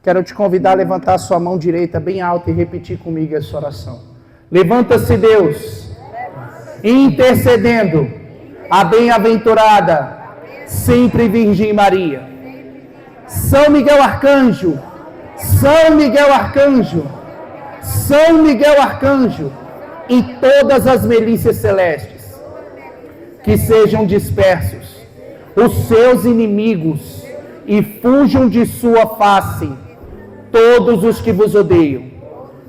Quero te convidar a levantar a sua mão direita bem alta e repetir comigo essa oração. Levanta-se, Deus, intercedendo a bem-aventurada, sempre Virgem Maria. São Miguel Arcanjo, São Miguel Arcanjo, São Miguel Arcanjo e todas as milícias celestes, que sejam dispersos os seus inimigos e fujam de sua face todos os que vos odeiam.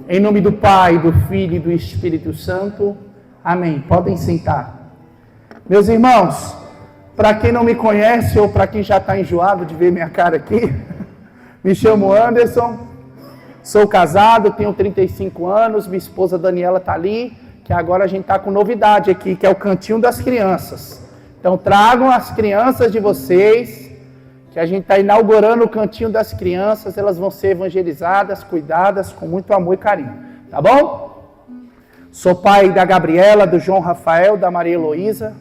Em nome do Pai, do Filho e do Espírito Santo. Amém. Podem sentar. Meus irmãos, para quem não me conhece ou para quem já está enjoado de ver minha cara aqui, me chamo Anderson, sou casado, tenho 35 anos, minha esposa Daniela está ali, que agora a gente está com novidade aqui, que é o Cantinho das Crianças. Então tragam as crianças de vocês, que a gente está inaugurando o Cantinho das Crianças, elas vão ser evangelizadas, cuidadas com muito amor e carinho, tá bom? Sou pai da Gabriela, do João Rafael, da Maria Heloísa.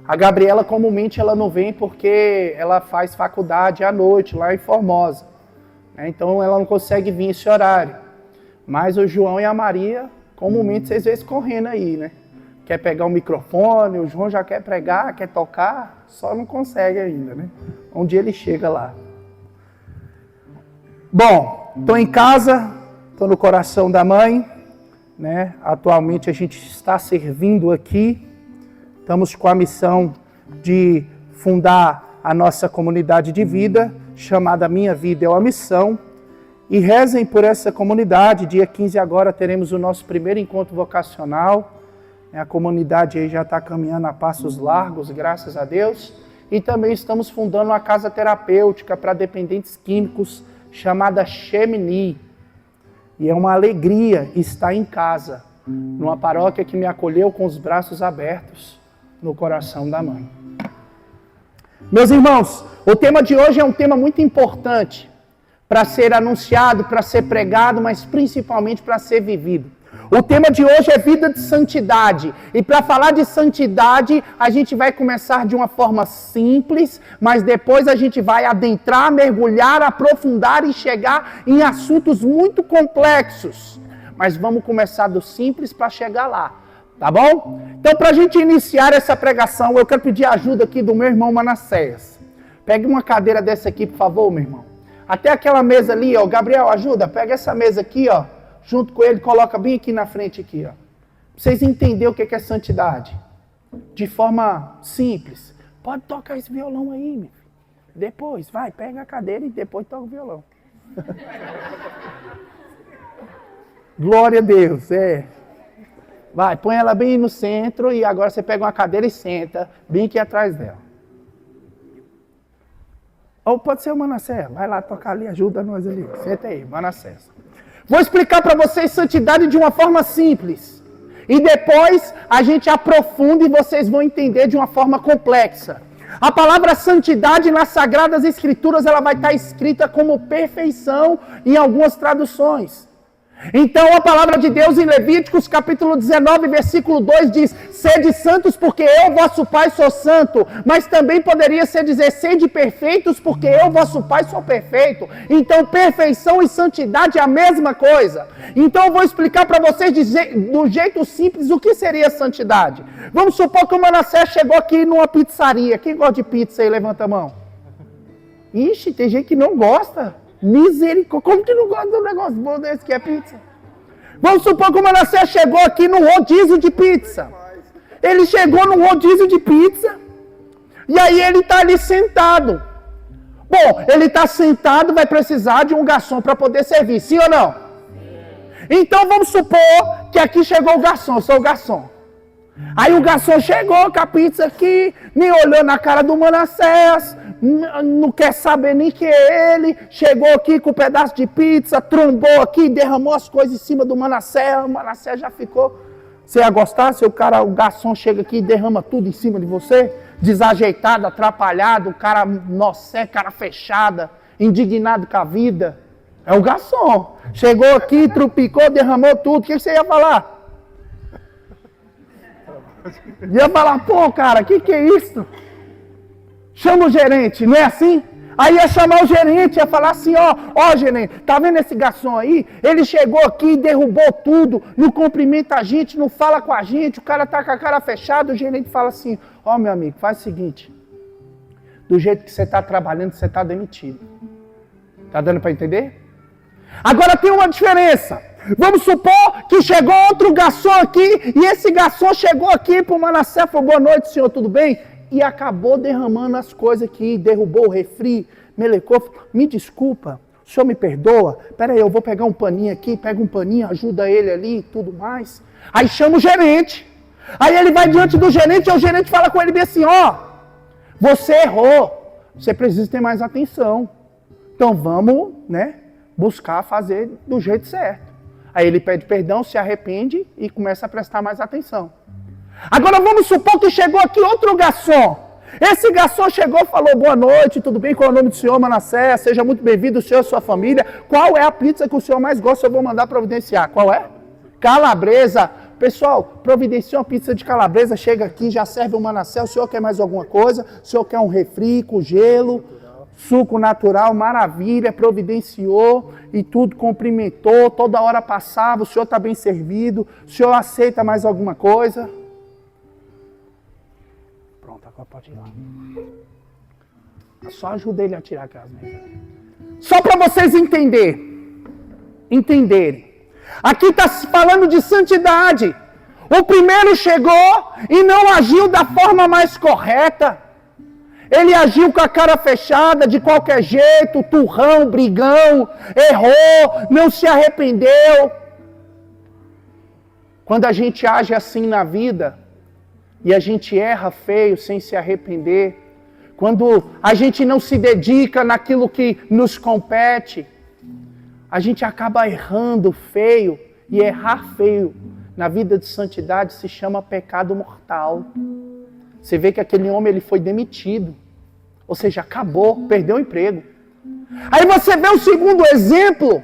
A Gabriela comumente ela não vem porque ela faz faculdade à noite lá em Formosa, né? Então ela não consegue vir esse horário. Mas o João e a Maria, comumente vocês veem correndo aí, né? Quer pegar o microfone, o João já quer pregar, quer tocar, só não consegue ainda, né? Um dia ele chega lá. Bom, estou em casa, estou no coração da mãe, né? Atualmente a gente está servindo aqui, estamos com a missão de fundar a nossa comunidade de vida, chamada Minha Vida é uma Missão, e rezem por essa comunidade. Dia 15 agora teremos o nosso primeiro encontro vocacional. A comunidade aí já está caminhando a passos largos, graças a Deus. E também estamos fundando uma casa terapêutica para dependentes químicos, chamada Chemini. E é uma alegria estar em casa, numa paróquia que me acolheu com os braços abertos no coração da mãe. Meus irmãos, o tema de hoje é um tema muito importante para ser anunciado, para ser pregado, mas principalmente para ser vivido. O tema de hoje é vida de santidade. E para falar de santidade, a gente vai começar de uma forma simples, mas depois a gente vai adentrar, mergulhar, aprofundar e chegar em assuntos muito complexos. Mas vamos começar do simples para chegar lá, tá bom? Então, para a gente iniciar essa pregação, eu quero pedir a ajuda aqui do meu irmão Manassés. Pegue uma cadeira dessa aqui, por favor, meu irmão. Até aquela mesa ali, ó. Gabriel, ajuda, pega essa mesa aqui, ó. Junto com ele, coloca bem aqui na frente, aqui, ó. Pra vocês entenderem o que é santidade. De forma simples. Pode tocar esse violão aí, meu filho. Depois, vai, pega a cadeira e depois toca o violão. Glória a Deus, Vai, põe ela bem no centro e agora você pega uma cadeira e senta bem aqui atrás dela. Ou pode ser o Manassés, vai lá tocar ali, ajuda nós ali. Senta aí, Manassés. Vou explicar para vocês santidade de uma forma simples. E depois a gente aprofunda e vocês vão entender de uma forma complexa. A palavra santidade nas Sagradas Escrituras ela vai estar escrita como perfeição em algumas traduções. Então a palavra de Deus em Levíticos capítulo 19, versículo 2 diz: sede santos porque eu, vosso Pai, sou santo. Mas também poderia ser dizer: sede perfeitos porque eu, vosso Pai, sou perfeito. Então perfeição e santidade é a mesma coisa. Então eu vou explicar para vocês do jeito simples o que seria santidade. Vamos supor que o Manassés chegou aqui numa pizzaria. Quem gosta de pizza aí? Levanta a mão. Ixi, tem gente que não gosta. Misericórdia, como que não gosta de um negócio bom desse que é pizza? Vamos supor que o Manassés chegou aqui no rodízio de pizza. Ele chegou no rodízio de pizza e aí ele está ali sentado. Bom, ele está sentado, vai precisar de um garçom para poder servir, sim ou não? Então vamos supor que aqui chegou o garçom, eu sou o garçom. Aí o garçom chegou com a pizza aqui, nem olhou na cara do Manassés, não quer saber nem que é ele, chegou aqui com um pedaço de pizza, trombou aqui, derramou as coisas em cima do Manassés, o Manassés já ficou. Você ia gostar se o garçom chega aqui e derrama tudo em cima de você? Desajeitado, atrapalhado, cara nossa, cara fechada, indignado com a vida. É o garçom. Chegou aqui, trupicou, derramou tudo, o que você ia falar? Ia falar, pô, cara, que é isso? Chama o gerente, não é assim? Aí ia chamar o gerente, ia falar assim, ó gerente, tá vendo esse garçom aí? Ele chegou aqui e derrubou tudo, não cumprimenta a gente, não fala com a gente, o cara tá com a cara fechada, o gerente fala assim, meu amigo, faz o seguinte, do jeito que você tá trabalhando, você tá demitido. Tá dando para entender? Agora tem uma diferença. Vamos supor que chegou outro garçom aqui, e esse garçom chegou aqui pro Manassés e falou, boa noite, senhor, tudo bem? E acabou derramando as coisas aqui, derrubou o refri, melecou. Me desculpa, o senhor me perdoa? Pera aí, eu vou pegar um paninho aqui, pega um paninho, ajuda ele ali e tudo mais. Aí chama o gerente. Aí ele vai diante do gerente, e o gerente fala com ele bem assim, você errou, você precisa ter mais atenção. Então vamos, buscar fazer do jeito certo. Aí ele pede perdão, se arrepende e começa a prestar mais atenção. Agora vamos supor que chegou aqui outro garçom. Esse garçom chegou e falou, boa noite, tudo bem? Qual é o nome do senhor, Manassés? Seja muito bem-vindo, o senhor e sua família. Qual é a pizza que o senhor mais gosta? Eu vou mandar providenciar. Qual é? Calabresa. Pessoal, providencia uma pizza de calabresa, chega aqui, já serve o Manassés. O senhor quer mais alguma coisa? O senhor quer um refri com gelo? Suco natural, maravilha, providenciou e tudo, cumprimentou, toda hora passava, o senhor está bem servido, o senhor aceita mais alguma coisa? Pronto, agora pode ir lá. Só ajuda ele a tirar aquelas mesas. Só para vocês entenderem. Aqui está falando de santidade. O primeiro chegou e não agiu da forma mais correta. Ele agiu com a cara fechada, de qualquer jeito, turrão, brigão, errou, não se arrependeu. Quando a gente age assim na vida, e a gente erra feio sem se arrepender, quando a gente não se dedica naquilo que nos compete, a gente acaba errando feio, e errar feio na vida de santidade se chama pecado mortal. Você vê que aquele homem ele foi demitido. Ou seja, acabou, perdeu o emprego. Aí você vê o segundo exemplo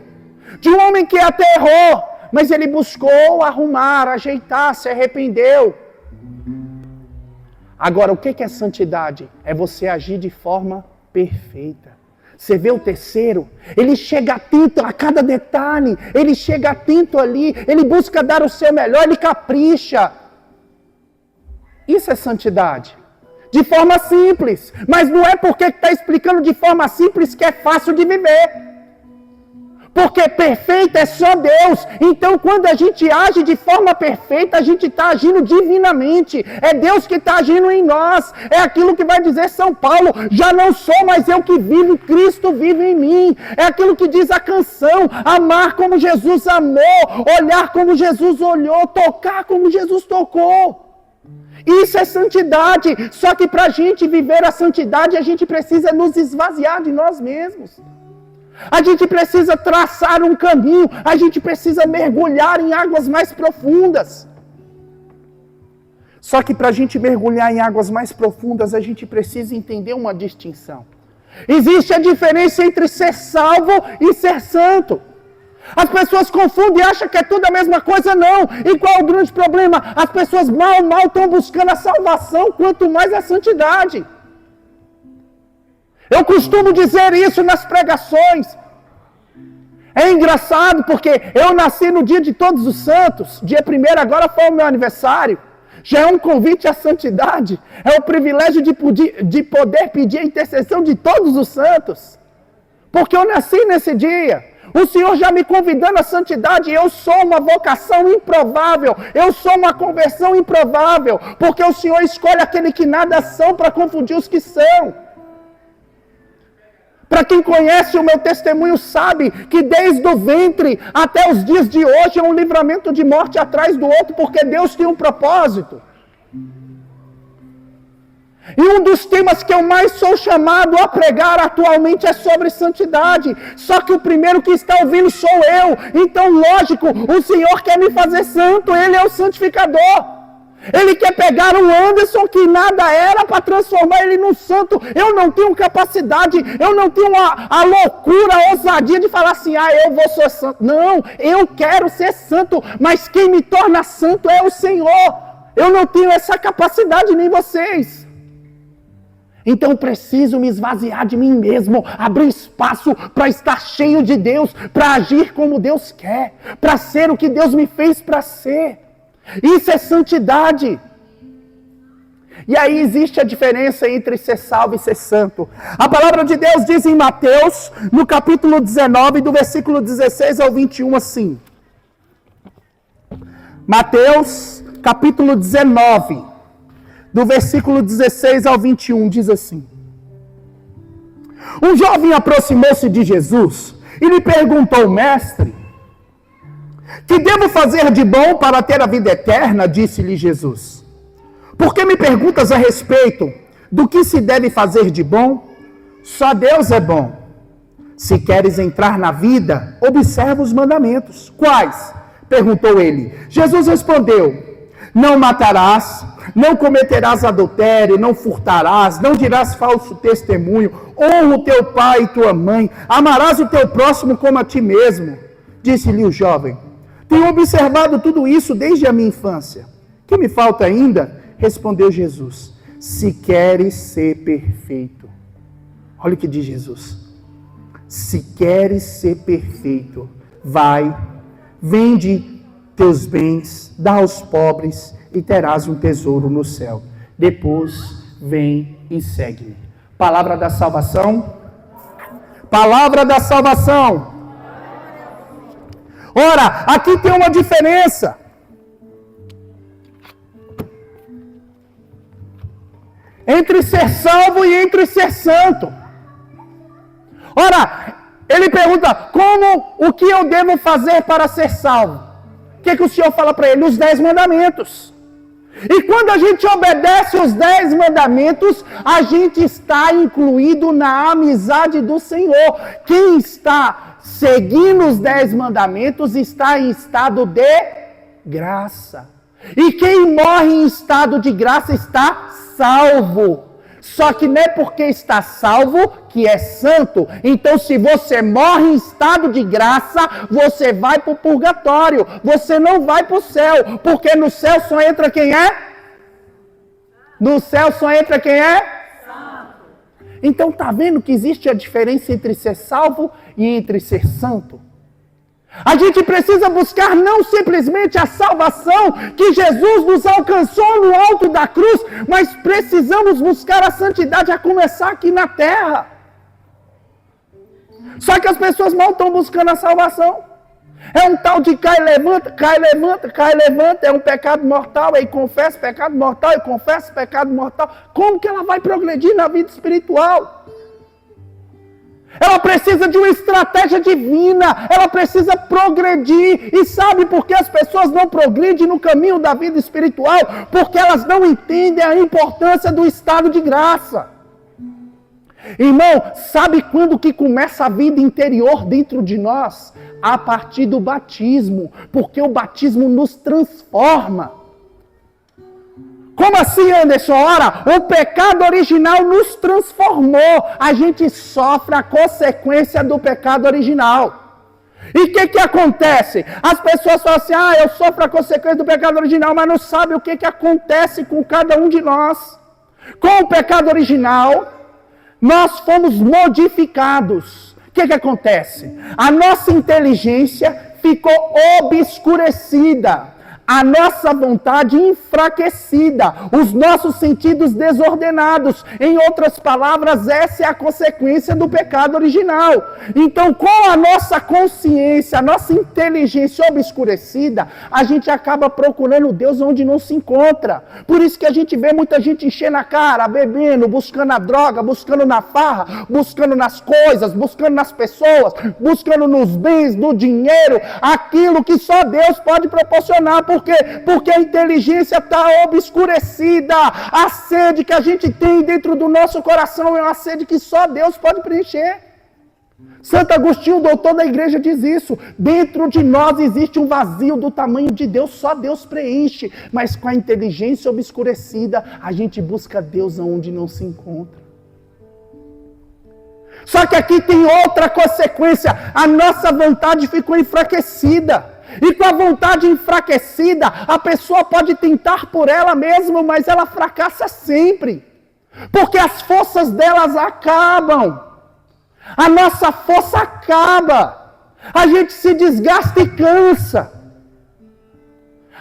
de um homem que até errou, mas ele buscou arrumar, ajeitar, se arrependeu. Agora, o que é santidade? É você agir de forma perfeita. Você vê o terceiro, ele chega atento a cada detalhe, ele chega atento ali, ele busca dar o seu melhor, ele capricha. Isso é santidade. De forma simples. Mas não é porque está explicando de forma simples que é fácil de viver. Porque perfeito é só Deus. Então quando a gente age de forma perfeita, a gente está agindo divinamente. É Deus que está agindo em nós. É aquilo que vai dizer São Paulo. Já não sou mais eu que vivo, Cristo vive em mim. É aquilo que diz a canção. Amar como Jesus amou. Olhar como Jesus olhou. Tocar como Jesus tocou. Isso é santidade, só que para a gente viver a santidade, a gente precisa nos esvaziar de nós mesmos. A gente precisa traçar um caminho, a gente precisa mergulhar em águas mais profundas. Só que para a gente mergulhar em águas mais profundas, a gente precisa entender uma distinção. Existe a diferença entre ser salvo e ser santo. As pessoas confundem e acham que é tudo a mesma coisa, não. E qual é o grande problema? As pessoas mal estão buscando a salvação, quanto mais a santidade. Eu costumo dizer isso nas pregações. É engraçado porque eu nasci no dia de Todos os Santos, dia 1º agora foi o meu aniversário. Já é um convite à santidade, é o privilégio de poder pedir a intercessão de todos os santos. Porque eu nasci nesse dia. O Senhor já me convidando à santidade, eu sou uma vocação improvável, eu sou uma conversão improvável, porque o Senhor escolhe aquele que nada são para confundir os que são. Para quem conhece o meu testemunho sabe que desde o ventre até os dias de hoje é um livramento de morte atrás do outro, porque Deus tem um propósito. E um dos temas que eu mais sou chamado a pregar atualmente é sobre santidade. Só que o primeiro que está ouvindo sou eu. Então, lógico, o Senhor quer me fazer santo, Ele é o santificador. Ele quer pegar o Anderson que nada era para transformar ele num santo. Eu não tenho capacidade, eu não tenho a loucura, a ousadia de falar assim, eu vou ser santo. Não, eu quero ser santo, mas quem me torna santo é o Senhor. Eu não tenho essa capacidade, nem vocês. Então preciso me esvaziar de mim mesmo, abrir espaço para estar cheio de Deus, para agir como Deus quer, para ser o que Deus me fez para ser. Isso é santidade. E aí existe a diferença entre ser salvo e ser santo. A palavra de Deus diz em Mateus, no capítulo 19, do versículo 16 ao 21, assim. Mateus, capítulo 19, do versículo 16 ao 21, diz assim. Um jovem aproximou-se de Jesus e lhe perguntou, mestre, que devo fazer de bom para ter a vida eterna? Disse-lhe Jesus. Por que me perguntas a respeito do que se deve fazer de bom? Só Deus é bom. Se queres entrar na vida, observa os mandamentos. Quais? Perguntou ele. Jesus respondeu, não matarás, não cometerás adultério, não furtarás, não dirás falso testemunho, honra o teu pai e tua mãe, amarás o teu próximo como a ti mesmo. Disse-lhe o jovem, tenho observado tudo isso desde a minha infância. Que me falta ainda? Respondeu Jesus, se queres ser perfeito. Olha o que diz Jesus. Se queres ser perfeito, vai, vende teus bens, dá aos pobres e terás um tesouro no céu. Depois, vem e segue-me. Palavra da salvação. Palavra da salvação. Ora, aqui tem uma diferença. Entre ser salvo e entre ser santo. Ora, ele pergunta, o que eu devo fazer para ser salvo? O que o Senhor fala para ele? Os 10 mandamentos. E quando a gente obedece os 10 mandamentos, a gente está incluído na amizade do Senhor. Quem está seguindo os 10 mandamentos está em estado de graça. E quem morre em estado de graça está salvo. Só que não é porque está salvo que é santo. Então, se você morre em estado de graça, você vai para o purgatório. Você não vai para o céu. Porque no céu só entra quem é? No céu só entra quem é? Santo. Então, está vendo que existe a diferença entre ser salvo e entre ser santo? A gente precisa buscar não simplesmente a salvação que Jesus nos alcançou no alto da cruz, mas precisamos buscar a santidade a começar aqui na terra. Só que as pessoas mal estão buscando a salvação. É um tal de cai, levanta, cai, levanta, cai, levanta. É um pecado mortal, aí confessa pecado mortal, e confessa pecado mortal. Como que ela vai progredir na vida espiritual? Ela precisa de uma estratégia divina, ela precisa progredir. E sabe por que as pessoas não progredem no caminho da vida espiritual? Porque elas não entendem a importância do estado de graça. Irmão, sabe quando que começa a vida interior dentro de nós? A partir do batismo, porque o batismo nos transforma. Como assim, Anderson? Ora, o pecado original nos transformou. A gente sofre a consequência do pecado original. E o que acontece? As pessoas falam assim, eu sofro a consequência do pecado original, mas não sabem o que acontece com cada um de nós. Com o pecado original, nós fomos modificados. O que acontece? A nossa inteligência ficou obscurecida. A nossa vontade enfraquecida, os nossos sentidos desordenados. Em outras palavras, essa é a consequência do pecado original. Então, com a nossa consciência, a nossa inteligência obscurecida, a gente acaba procurando Deus onde não se encontra. Por isso que a gente vê muita gente enchendo a cara, bebendo, buscando a droga, buscando na farra, buscando nas coisas, buscando nas pessoas, buscando nos bens, no dinheiro, aquilo que só Deus pode proporcionar. Por quê? Porque a inteligência está obscurecida. A sede que a gente tem dentro do nosso coração é uma sede que só Deus pode preencher. Santo Agostinho, doutor da igreja, diz isso. Dentro de nós existe um vazio do tamanho de Deus, só Deus preenche. Mas com a inteligência obscurecida, a gente busca Deus onde não se encontra. Só que aqui tem outra consequência. A nossa vontade ficou enfraquecida. E com a vontade enfraquecida, a pessoa pode tentar por ela mesma, mas ela fracassa sempre. Porque as forças delas acabam. A nossa força acaba. A gente se desgasta e cansa.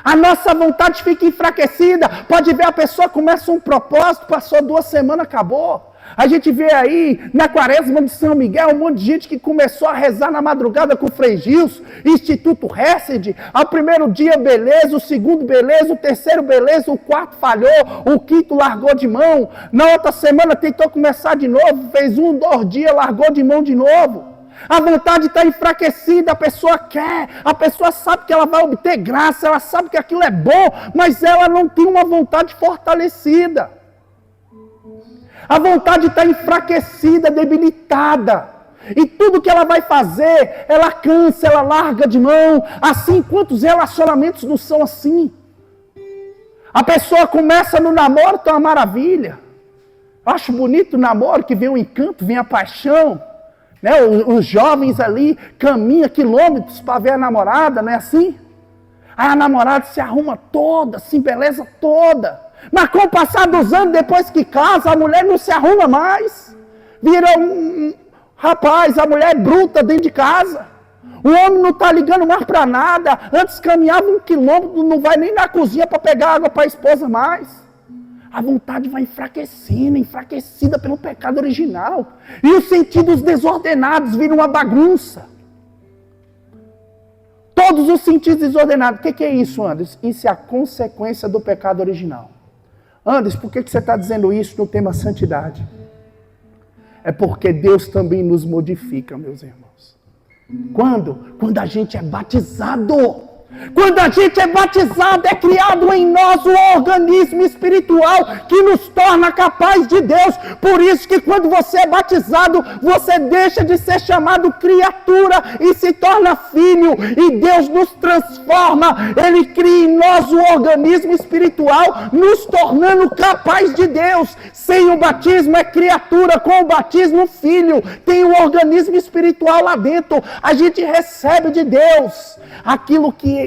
A nossa vontade fica enfraquecida. Pode ver, a pessoa começa um propósito, passou 2 semanas, acabou. A gente vê aí, na quaresma de São Miguel, um monte de gente que começou a rezar na madrugada com o Frei Gilson, Instituto Hesed. Ao primeiro dia, beleza, o segundo, beleza, o terceiro, beleza, o quarto falhou, o quinto largou de mão. Na outra semana tentou começar de novo, fez 1, 2 dias, largou de mão de novo. A vontade está enfraquecida, a pessoa quer, a pessoa sabe que ela vai obter graça, ela sabe que aquilo é bom, mas ela não tem uma vontade fortalecida. A vontade está enfraquecida, debilitada. E tudo que ela vai fazer, ela cansa, ela larga de mão. Assim, quantos relacionamentos não são assim? A pessoa começa no namoro, tá uma maravilha. Eu acho bonito o namoro, que vem o encanto, vem a paixão. Né? Os jovens ali caminham quilômetros para ver a namorada, não é assim? Aí a namorada se arruma toda, assim, beleza toda. Mas com o passar dos anos, depois que casa, a mulher não se arruma mais. Vira rapaz, a mulher é bruta dentro de casa. O homem não está ligando mais para nada. Antes caminhava 1 quilômetro, não vai nem na cozinha para pegar água para a esposa mais. A vontade vai enfraquecendo, enfraquecida pelo pecado original. E os sentidos desordenados viram uma bagunça. Todos os sentidos desordenados. O que é isso, Anderson? Isso é a consequência do pecado original. Anderson, por que você está dizendo isso no tema santidade? É porque Deus também nos modifica, meus irmãos. Quando? Quando a gente é batizado. Quando a gente é batizado, é criado em nós um organismo espiritual que nos torna capaz de Deus. Por isso que quando você é batizado, você deixa de ser chamado criatura e se torna filho. E Deus nos transforma, Ele cria em nós um organismo espiritual, nos tornando capaz de Deus. Sem o batismo é criatura, com o batismo filho. Tem um organismo espiritual lá dentro. A gente recebe de Deus aquilo que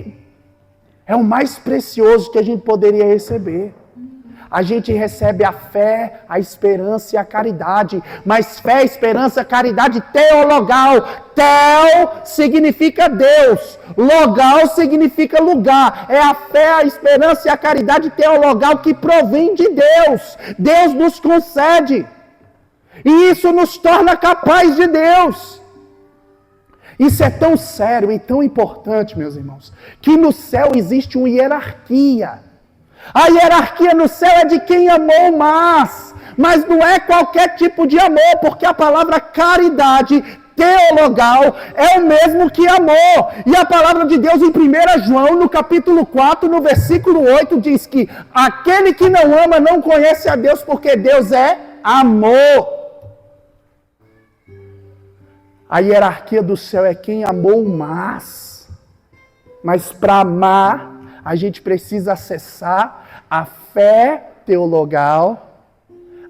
é o mais precioso que a gente poderia receber. A gente recebe a fé, a esperança e a caridade. Mas fé, esperança, caridade teologal. Teo significa Deus. Logal significa lugar. É a fé, a esperança e a caridade teologal que provém de Deus. Deus nos concede. E isso nos torna capaz de Deus. Isso é tão sério e tão importante, meus irmãos, que no céu existe uma hierarquia. A hierarquia no céu é de quem amou mais, mas não é qualquer tipo de amor, porque a palavra caridade teologal é o mesmo que amor. E a palavra de Deus em 1 João, no capítulo 4, no versículo 8, diz que aquele que não ama não conhece a Deus, porque Deus é amor. A hierarquia do céu é quem amou mais. Mas para amar, a gente precisa acessar a fé teologal,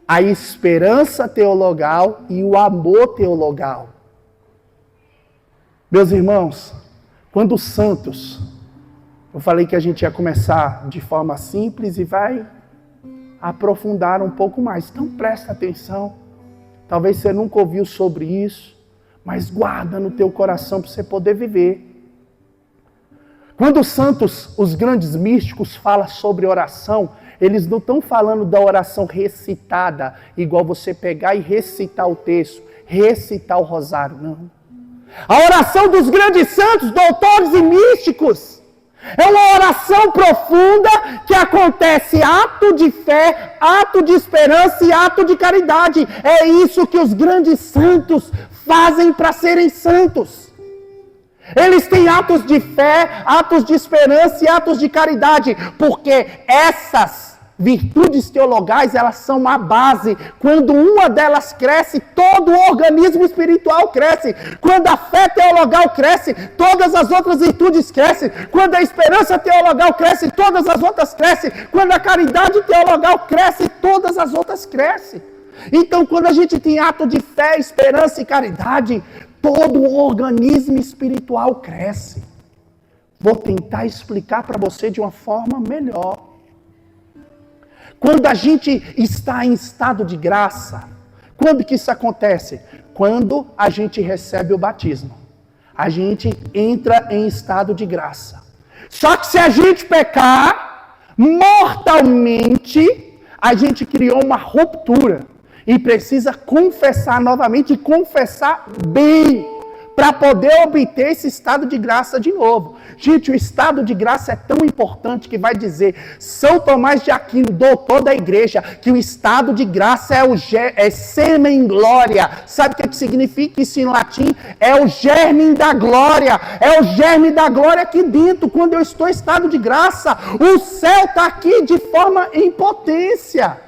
a esperança teologal e o amor teologal. Meus irmãos, quando os santos, eu falei que a gente ia começar de forma simples e vai aprofundar um pouco mais. Então presta atenção. Talvez você nunca ouviu sobre isso. Mas guarda no teu coração para você poder viver. Quando os santos, os grandes místicos falam sobre oração, eles não estão falando da oração recitada, igual você pegar e recitar o texto, recitar o rosário, não. A oração dos grandes santos, doutores e místicos, é uma oração profunda que acontece ato de fé, ato de esperança e ato de caridade. É isso que os grandes santos fazem para serem santos. Eles têm atos de fé, atos de esperança e atos de caridade, porque essas virtudes teologais, elas são a base. Quando uma delas cresce, todo o organismo espiritual cresce. Quando a fé teologal cresce, todas as outras virtudes crescem. Quando a esperança teologal cresce, todas as outras crescem. Quando a caridade teologal cresce, todas as outras crescem. Então, quando a gente tem ato de fé, esperança e caridade, todo o organismo espiritual cresce. Vou tentar explicar para você de uma forma melhor. Quando a gente está em estado de graça, quando que isso acontece? Quando a gente recebe o batismo. A gente entra em estado de graça. Só que se a gente pecar mortalmente, a gente criou uma ruptura. E precisa confessar novamente e confessar bem, para poder obter esse estado de graça de novo. Gente, o estado de graça é tão importante que vai dizer São Tomás de Aquino, doutor da igreja, que o estado de graça é semen glória. Sabe o que significa isso em latim? É o germe da glória. É o germe da glória aqui dentro. Quando eu estou em estado de graça, o céu está aqui de forma em potência.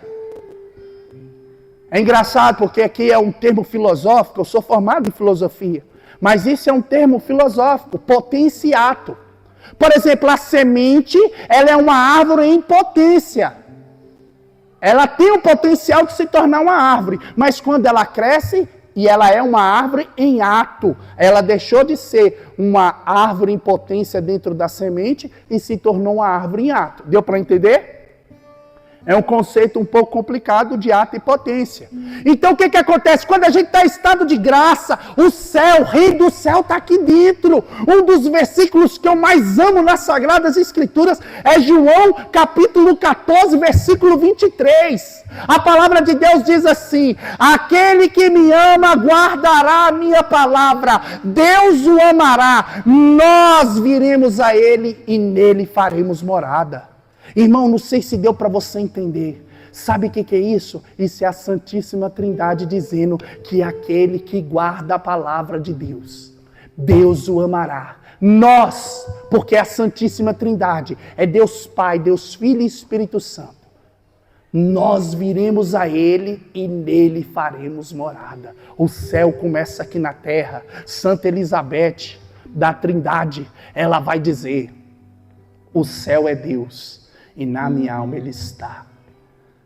É engraçado porque aqui é um termo filosófico, eu sou formado em filosofia. Mas isso é um termo filosófico, potenciato. Por exemplo, a semente, ela é uma árvore em potência. Ela tem o potencial de se tornar uma árvore, mas quando ela cresce, e ela é uma árvore em ato, ela deixou de ser uma árvore em potência dentro da semente e se tornou uma árvore em ato. Deu para entender? É um conceito um pouco complicado de ato e potência. Então o que acontece? Quando a gente está em estado de graça, o céu, o rei do céu está aqui dentro. Um dos versículos que eu mais amo nas Sagradas Escrituras é João capítulo 14, versículo 23. A palavra de Deus diz assim: aquele que me ama guardará a minha palavra, Deus o amará, nós viremos a ele e nele faremos morada. Irmão, não sei se deu para você entender. Sabe o que é isso? Isso é a Santíssima Trindade dizendo que aquele que guarda a palavra de Deus, Deus o amará. Nós, porque a Santíssima Trindade é Deus Pai, Deus Filho e Espírito Santo. Nós viremos a Ele e nele faremos morada. O céu começa aqui na terra. Santa Elizabeth da Trindade, ela vai dizer: o céu é Deus e na minha alma Ele está.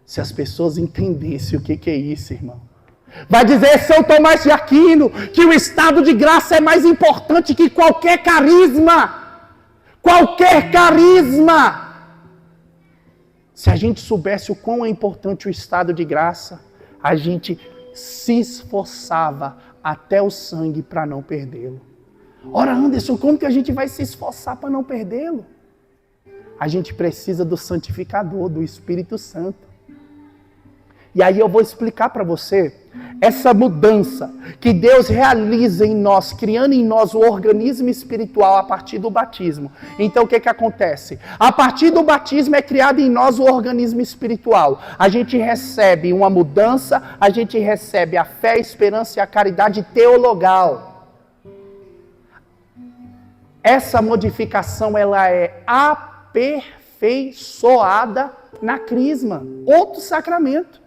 Se as pessoas entendessem o que é isso, irmão. Vai dizer São Tomás de Aquino que o estado de graça é mais importante que qualquer carisma. Qualquer carisma. Se a gente soubesse o quão é importante o estado de graça, a gente se esforçava até o sangue para não perdê-lo. Ora, Anderson, como que a gente vai se esforçar para não perdê-lo? A gente precisa do santificador, do Espírito Santo. E aí eu vou explicar para você essa mudança que Deus realiza em nós, criando em nós o organismo espiritual a partir do batismo. Então o que acontece? A partir do batismo é criado em nós o organismo espiritual. A gente recebe uma mudança, a gente recebe a fé, a esperança e a caridade teologal. Essa modificação ela é aperfeiçoada na crisma, outro sacramento.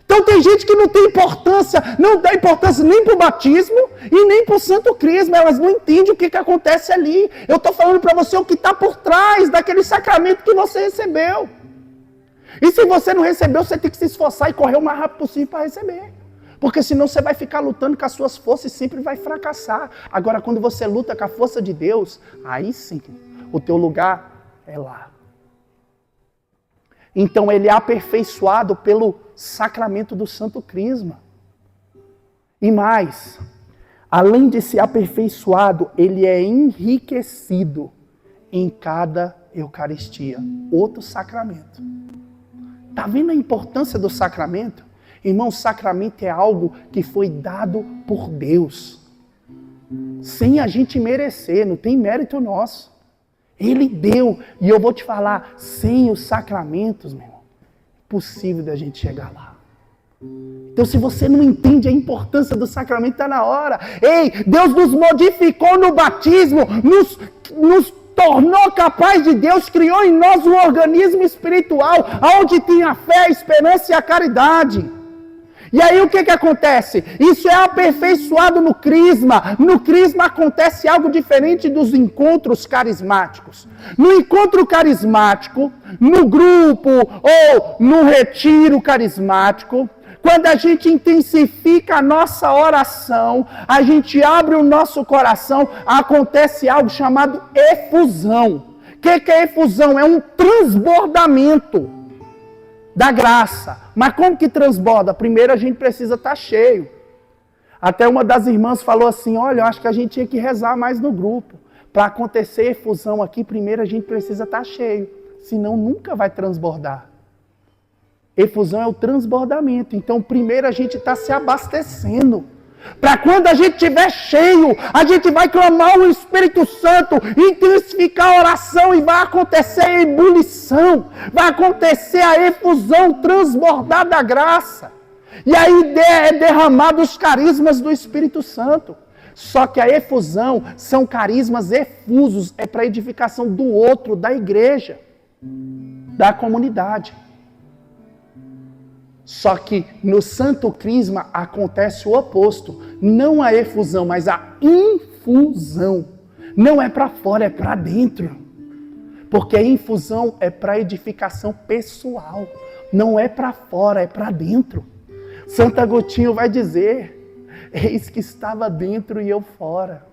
Então tem gente que não tem importância, não dá importância nem para o batismo e nem para o santo crisma, elas não entendem o que acontece ali. Eu estou falando para você o que está por trás daquele sacramento que você recebeu. E se você não recebeu, você tem que se esforçar e correr o mais rápido possível para receber. Porque senão você vai ficar lutando com as suas forças e sempre vai fracassar. Agora, quando você luta com a força de Deus, aí sim, o teu lugar é lá. Então ele é aperfeiçoado pelo sacramento do Santo Crisma. E mais, além de ser aperfeiçoado, ele é enriquecido em cada Eucaristia. Outro sacramento. Está vendo a importância do sacramento? Irmão, o sacramento é algo que foi dado por Deus. Sem a gente merecer, não tem mérito nosso. Ele deu, e eu vou te falar, sem os sacramentos, meu irmão, é impossível da gente chegar lá. Então, se você não entende a importância do sacramento, está na hora. Ei, Deus nos modificou no batismo, nos tornou capaz de Deus, criou em nós um organismo espiritual, onde tem a fé, a esperança e a caridade. E aí o que acontece? Isso é aperfeiçoado no crisma. No crisma acontece algo diferente dos encontros carismáticos. No encontro carismático, no grupo ou no retiro carismático, quando a gente intensifica a nossa oração, a gente abre o nosso coração, acontece algo chamado efusão. O que é efusão? É um transbordamento da graça. Mas como que transborda? Primeiro a gente precisa estar cheio. Até uma das irmãs falou assim, olha, eu acho que a gente tinha que rezar mais no grupo. Para acontecer efusão aqui, primeiro a gente precisa estar cheio. Senão nunca vai transbordar. Efusão é o transbordamento. Então primeiro a gente está se abastecendo. Para quando a gente estiver cheio, a gente vai clamar o Espírito Santo, intensificar a oração e vai acontecer a ebulição, vai acontecer a efusão, transbordar da graça. E aí é derramado os carismas do Espírito Santo. Só que a efusão são carismas efusos, é para edificação do outro, da igreja, da comunidade. Só que no Santo Crisma acontece o oposto. Não a efusão, mas a infusão. Não é para fora, é para dentro. Porque a infusão é para edificação pessoal. Não é para fora, é para dentro. Santo Agostinho vai dizer, eis que estava dentro e eu fora.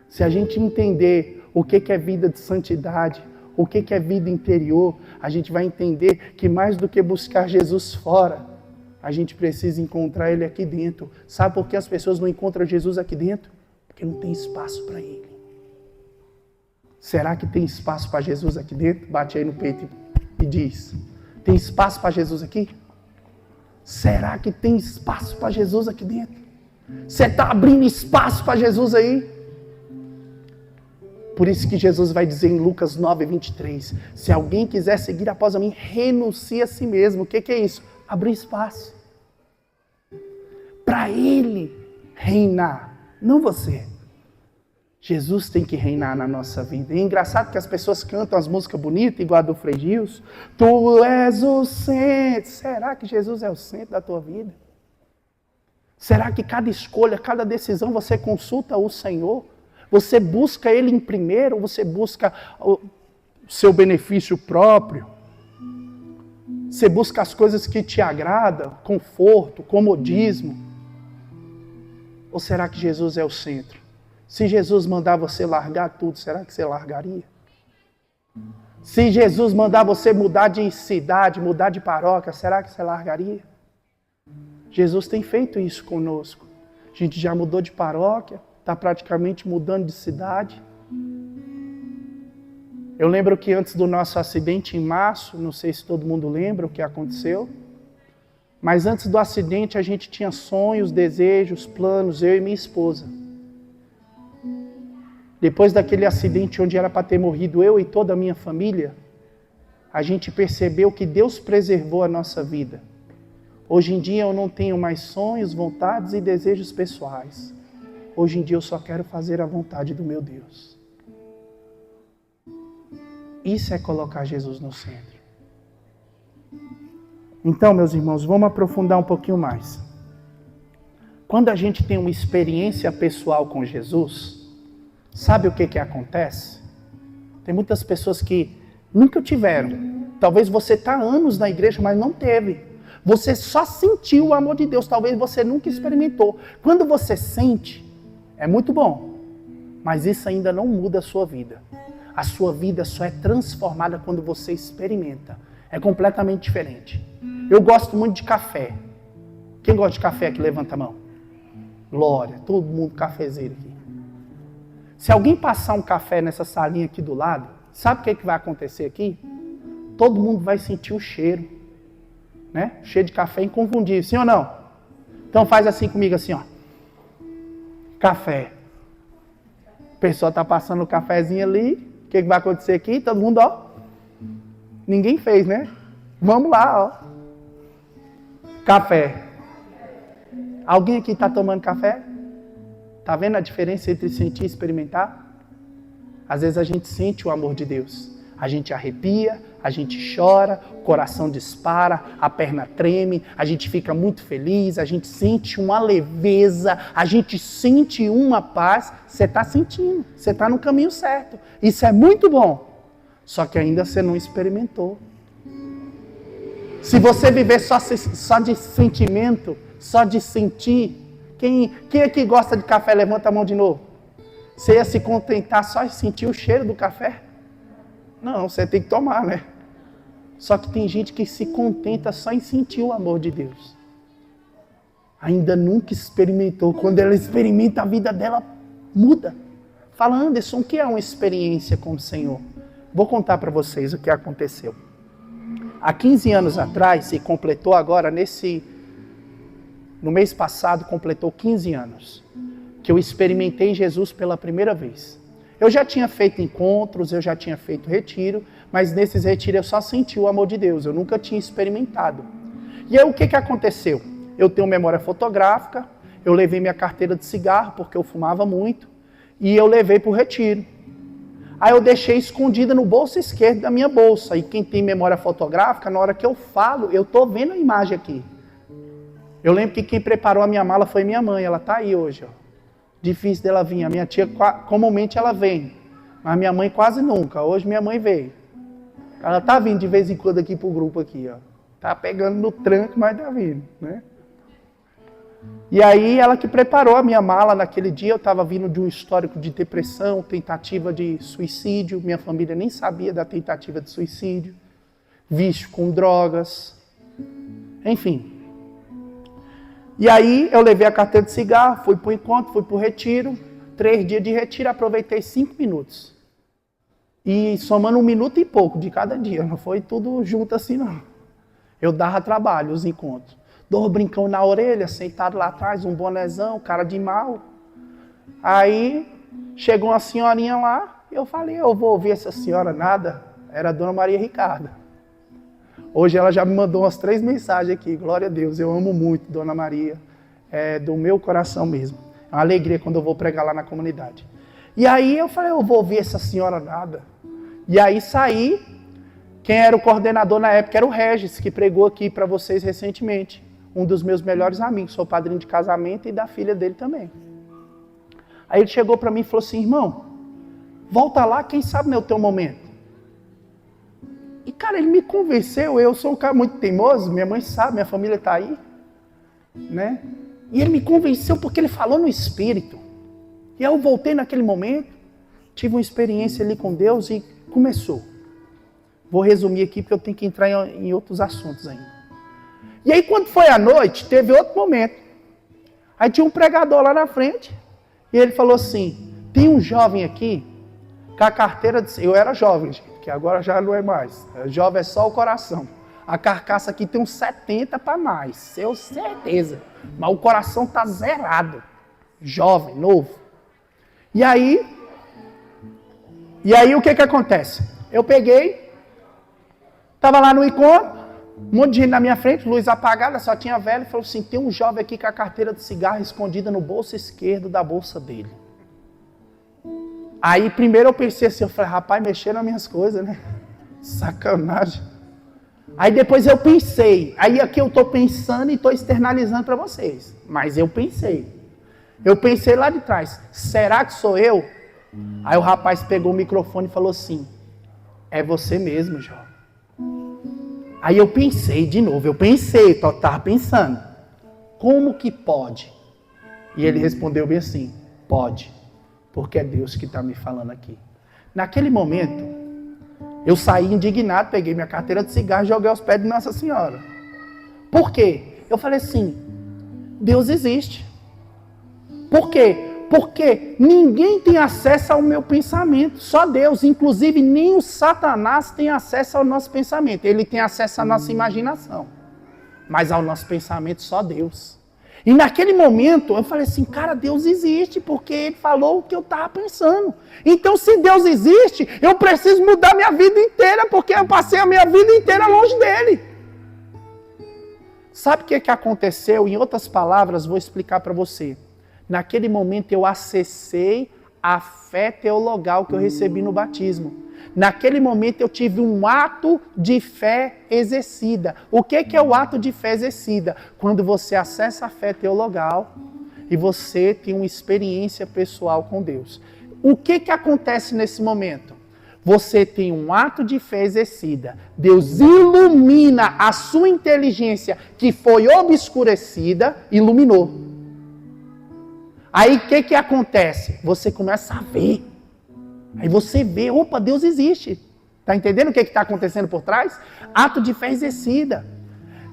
Se a gente entender o que é vida de santidade, o que é vida interior, a gente vai entender que mais do que buscar Jesus fora, a gente precisa encontrar Ele aqui dentro. Sabe por que as pessoas não encontram Jesus aqui dentro? Porque não tem espaço para Ele. Será que tem espaço para Jesus aqui dentro? Bate aí no peito e diz, tem espaço para Jesus aqui? Será que tem espaço para Jesus aqui dentro? Você está abrindo espaço para Jesus aí? Por isso que Jesus vai dizer em Lucas 9, 23, se alguém quiser seguir após a mim, renuncie a si mesmo. O que é isso? Abrir espaço. Para Ele reinar, não você. Jesus tem que reinar na nossa vida. E é engraçado que as pessoas cantam as músicas bonitas, igual a do Frei Gilson. Tu és o centro. Será que Jesus é o centro da tua vida? Será que cada escolha, cada decisão você consulta o Senhor? Você busca Ele em primeiro ou você busca o seu benefício próprio? Você busca as coisas que te agradam, conforto, comodismo? Ou será que Jesus é o centro? Se Jesus mandar você largar tudo, será que você largaria? Se Jesus mandar você mudar de cidade, mudar de paróquia, será que você largaria? Jesus tem feito isso conosco. A gente já mudou de paróquia, está praticamente mudando de cidade. Eu lembro que antes do nosso acidente em março, não sei se todo mundo lembra o que aconteceu, mas antes do acidente a gente tinha sonhos, desejos, planos, eu e minha esposa. Depois daquele acidente onde era para ter morrido eu e toda a minha família, a gente percebeu que Deus preservou a nossa vida. Hoje em dia eu não tenho mais sonhos, vontades e desejos pessoais. Hoje em dia eu só quero fazer a vontade do meu Deus. Isso é colocar Jesus no centro. Então, meus irmãos, vamos aprofundar um pouquinho mais. Quando a gente tem uma experiência pessoal com Jesus, sabe o que acontece? Tem muitas pessoas que nunca tiveram. Talvez você está há anos na igreja, mas não teve. Você só sentiu o amor de Deus, talvez você nunca experimentou. Quando você sente, é muito bom, mas isso ainda não muda a sua vida. A sua vida só é transformada quando você experimenta. É completamente diferente. Eu gosto muito de café. Quem gosta de café aqui, levanta a mão. Glória, todo mundo cafezeiro aqui. Se alguém passar um café nessa salinha aqui do lado, sabe o que vai acontecer aqui? Todo mundo vai sentir o cheiro. Né? Cheiro de café inconfundível, sim ou não? Então faz assim comigo, assim, ó. Café. A pessoa está passando o cafezinho ali. O que vai acontecer aqui? Todo mundo, ó. Ninguém fez, né? Vamos lá, ó. Café. Alguém aqui está tomando café? Está vendo a diferença entre sentir e experimentar? Às vezes a gente sente o amor de Deus. A gente arrepia, a gente chora, o coração dispara, a perna treme, a gente fica muito feliz, a gente sente uma leveza, a gente sente uma paz. Você está sentindo, você está no caminho certo. Isso é muito bom, só que ainda você não experimentou. Se você viver só de sentimento, só de sentir, quem aqui gosta de café, levanta a mão de novo. Você ia se contentar só de sentir o cheiro do café? Não, você tem que tomar, né? Só que tem gente que se contenta só em sentir o amor de Deus. Ainda nunca experimentou. Quando ela experimenta, a vida dela muda. Fala, Anderson, o que é uma experiência com o Senhor? Vou contar para vocês o que aconteceu. Há 15 anos atrás, e completou agora, no mês passado, completou 15 anos, que eu experimentei Jesus pela primeira vez. Eu já tinha feito encontros, eu já tinha feito retiro, mas nesses retiros eu só senti o amor de Deus, eu nunca tinha experimentado. E aí o que aconteceu? Eu tenho memória fotográfica, eu levei minha carteira de cigarro, porque eu fumava muito, e eu levei para o retiro. Aí eu deixei escondida no bolso esquerdo da minha bolsa, e quem tem memória fotográfica, na hora que eu falo, eu estou vendo a imagem aqui. Eu lembro que quem preparou a minha mala foi minha mãe, ela está aí hoje, ó. Difícil dela vir, a minha tia comumente ela vem, mas minha mãe quase nunca, hoje minha mãe veio. Ela está vindo de vez em quando aqui pro grupo aqui, ó. Tá pegando no tranco, mas tá vindo, né? E aí ela que preparou a minha mala naquele dia, eu estava vindo de um histórico de depressão, tentativa de suicídio, minha família nem sabia da tentativa de suicídio, vício com drogas, enfim. E aí eu levei a carteira de cigarro, fui para o encontro, fui para o retiro, 3 dias de retiro, aproveitei 5 minutos. E somando 1 minuto e pouco de cada dia, não foi tudo junto assim não. Eu dava trabalho, os encontros. Dou um brincão na orelha, sentado lá atrás, um bonézão, cara de mal. Aí chegou uma senhorinha lá, eu falei, eu vou ouvir essa senhora nada. Era a Dona Maria Ricarda. Hoje ela já me mandou umas 3 mensagens aqui, glória a Deus, eu amo muito Dona Maria, é do meu coração mesmo. É uma alegria quando eu vou pregar lá na comunidade. E aí eu falei, eu vou ouvir essa senhora nada. E aí saí, quem era o coordenador na época era o Regis, que pregou aqui para vocês recentemente. Um dos meus melhores amigos, sou padrinho de casamento e da filha dele também. Aí ele chegou para mim e falou assim, irmão, volta lá, quem sabe não é o teu momento. E cara, ele me convenceu, eu sou um cara muito teimoso, minha mãe sabe, minha família está aí, né? E ele me convenceu porque ele falou no Espírito. E aí eu voltei naquele momento, tive uma experiência ali com Deus e começou. Vou resumir aqui porque eu tenho que entrar em outros assuntos ainda. E aí quando foi à noite, teve outro momento. Aí tinha um pregador lá na frente e ele falou assim, tem um jovem aqui com a carteira de... Eu era jovem, gente, que agora já não é mais. Jovem é só o coração. A carcaça aqui tem uns 70 para mais, eu certeza. Mas o coração tá zerado. Jovem, novo. E aí o que acontece? Eu peguei, tava lá no encontro, um monte de gente na minha frente, luz apagada, só tinha velho, e falou assim, tem um jovem aqui com a carteira de cigarro escondida no bolso esquerdo da bolsa dele. Aí primeiro eu pensei assim, eu falei, rapaz, mexeram nas minhas coisas, né? Sacanagem. Aí depois eu pensei, aí aqui eu estou pensando e estou externalizando para vocês, mas eu pensei lá de trás, será que sou eu? Aí o rapaz pegou o microfone e falou assim, é você mesmo, jovem. Aí eu pensei de novo, eu estava pensando, como que pode? E ele respondeu bem assim, pode, porque é Deus que está me falando aqui. Naquele momento, eu saí indignado, peguei minha carteira de cigarro e joguei aos pés de Nossa Senhora. Por quê? Eu falei assim, Deus existe. Por quê? Porque ninguém tem acesso ao meu pensamento, só Deus. Inclusive, nem o Satanás tem acesso ao nosso pensamento. Ele tem acesso à nossa imaginação. Mas ao nosso pensamento, só Deus. E naquele momento, eu falei assim, cara, Deus existe, porque Ele falou o que eu estava pensando. Então, se Deus existe, eu preciso mudar minha vida inteira, porque eu passei a minha vida inteira longe dEle. Sabe o que aconteceu? Em outras palavras, vou explicar para você. Naquele momento eu acessei a fé teologal que eu recebi no batismo. Naquele momento eu tive um ato de fé exercida. O que é o ato de fé exercida? Quando você acessa a fé teologal e você tem uma experiência pessoal com Deus. O que acontece nesse momento? Você tem um ato de fé exercida. Deus ilumina a sua inteligência que foi obscurecida, iluminou. Aí o que acontece? Você começa a ver. Aí você vê, opa, Deus existe. Está entendendo o que está acontecendo por trás? Ato de fé exercida.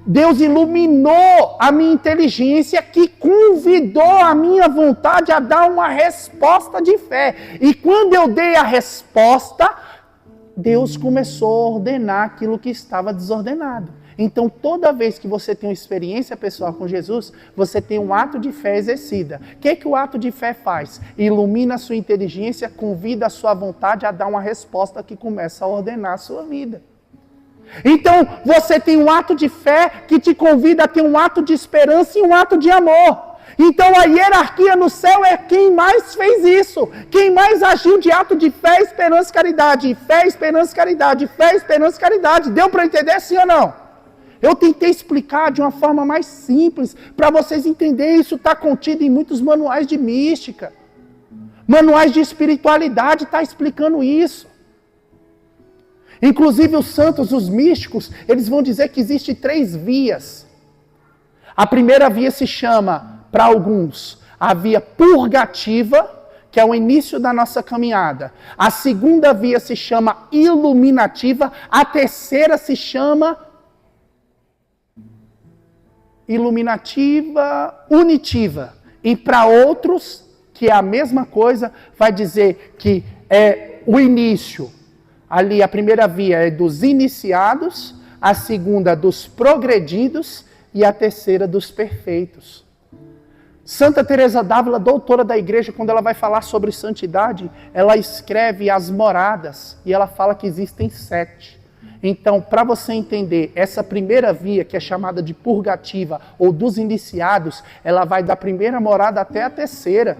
Deus iluminou a minha inteligência, que convidou a minha vontade a dar uma resposta de fé. E quando eu dei a resposta, Deus começou a ordenar aquilo que estava desordenado. Então, toda vez que você tem uma experiência pessoal com Jesus, você tem um ato de fé exercida. O que o ato de fé faz? Ilumina a sua inteligência, convida a sua vontade a dar uma resposta que começa a ordenar a sua vida. Então, você tem um ato de fé que te convida a ter um ato de esperança e um ato de amor. Então, a hierarquia no céu é quem mais fez isso. Quem mais agiu de ato de fé, esperança e caridade. Fé, esperança e caridade. Fé, esperança e caridade. Deu para entender, sim ou não? Eu tentei explicar de uma forma mais simples, para vocês entenderem. Isso está contido em muitos manuais de mística. Manuais de espiritualidade está explicando isso. Inclusive os santos, os místicos, eles vão dizer que existem 3 vias. A primeira via se chama, para alguns, a via purgativa, que é o início da nossa caminhada. A segunda via se chama iluminativa. A terceira se chama iluminativa unitiva. E para outros, que é a mesma coisa, vai dizer que é o início. Ali a primeira via é dos iniciados, a segunda dos progredidos e a terceira dos perfeitos. Santa Teresa d'Ávila, doutora da igreja, quando ela vai falar sobre santidade, ela escreve as moradas e ela fala que existem 7. Então, para você entender, essa primeira via, que é chamada de purgativa ou dos iniciados, ela vai da primeira morada até a terceira.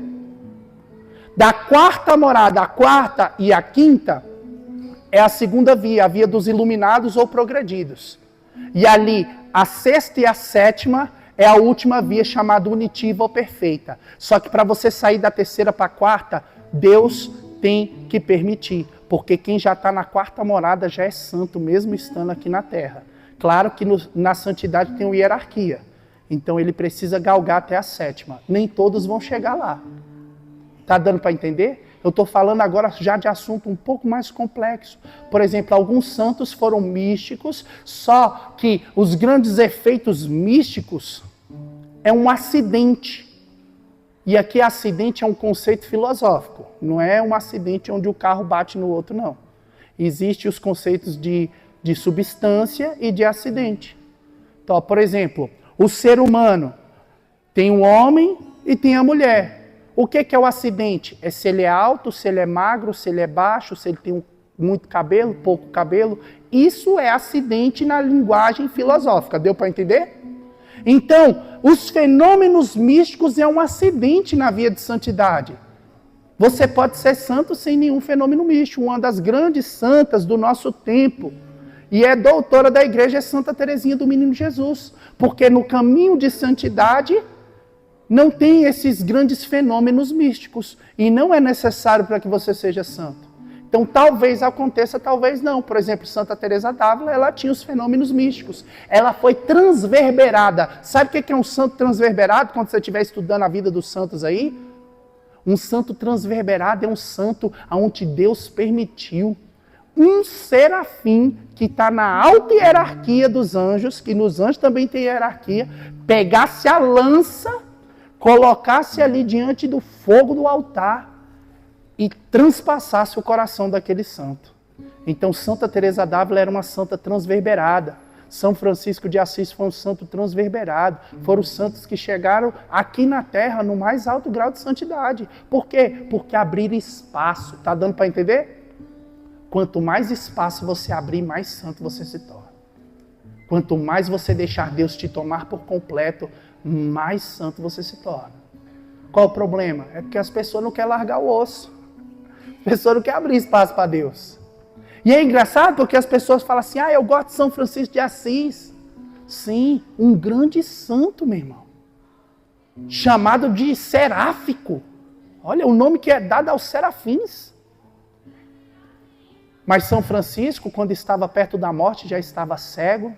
Da quarta morada, a quarta e a quinta, é a segunda via, a via dos iluminados ou progredidos. E ali, a sexta e a sétima é a última via, chamada unitiva ou perfeita. Só que para você sair da terceira para a quarta, Deus tem que permitir. Porque quem já está na quarta morada já é santo, mesmo estando aqui na terra. Claro que na santidade tem uma hierarquia. Então ele precisa galgar até a sétima. Nem todos vão chegar lá. Está dando para entender? Eu estou falando agora já de assunto um pouco mais complexo. Por exemplo, alguns santos foram místicos, só que os grandes efeitos místicos é um acidente. E aqui acidente é um conceito filosófico. Não é um acidente onde o carro bate no outro, não. Existem os conceitos de substância e de acidente. Então, por exemplo, o ser humano tem o homem e tem a mulher. O que é o acidente? É se ele é alto, se ele é magro, se ele é baixo, se ele tem muito cabelo, pouco cabelo. Isso é acidente na linguagem filosófica. Deu para entender? Então, os fenômenos místicos é um acidente na via de santidade. Você pode ser santo sem nenhum fenômeno místico. Uma das grandes santas do nosso tempo, e é doutora da igreja, é Santa Teresinha do Menino Jesus. Porque no caminho de santidade não tem esses grandes fenômenos místicos. E não é necessário para que você seja santo. Então, talvez aconteça, talvez não. Por exemplo, Santa Teresa d'Ávila, ela tinha os fenômenos místicos. Ela foi transverberada. Sabe o que é um santo transverberado? Quando você estiver estudando a vida dos santos aí, um santo transverberado é um santo onde Deus permitiu um serafim que está na alta hierarquia dos anjos, que nos anjos também tem hierarquia, pegasse a lança, colocasse ali diante do fogo do altar e transpassasse o coração daquele santo. Então, Santa Teresa d'Ávila era uma santa transverberada. São Francisco de Assis foi um santo transverberado. Foram os santos que chegaram aqui na Terra no mais alto grau de santidade. Por quê? Porque abriram espaço. Está dando para entender? Quanto mais espaço você abrir, mais santo você se torna. Quanto mais você deixar Deus te tomar por completo, mais santo você se torna. Qual o problema? É porque as pessoas não querem largar o osso. A pessoa não quer abrir espaço para Deus. E é engraçado porque as pessoas falam assim, eu gosto de São Francisco de Assis. Sim, um grande santo, meu irmão. Chamado de seráfico. Olha, o nome que é dado aos serafins. Mas São Francisco, quando estava perto da morte, já estava cego.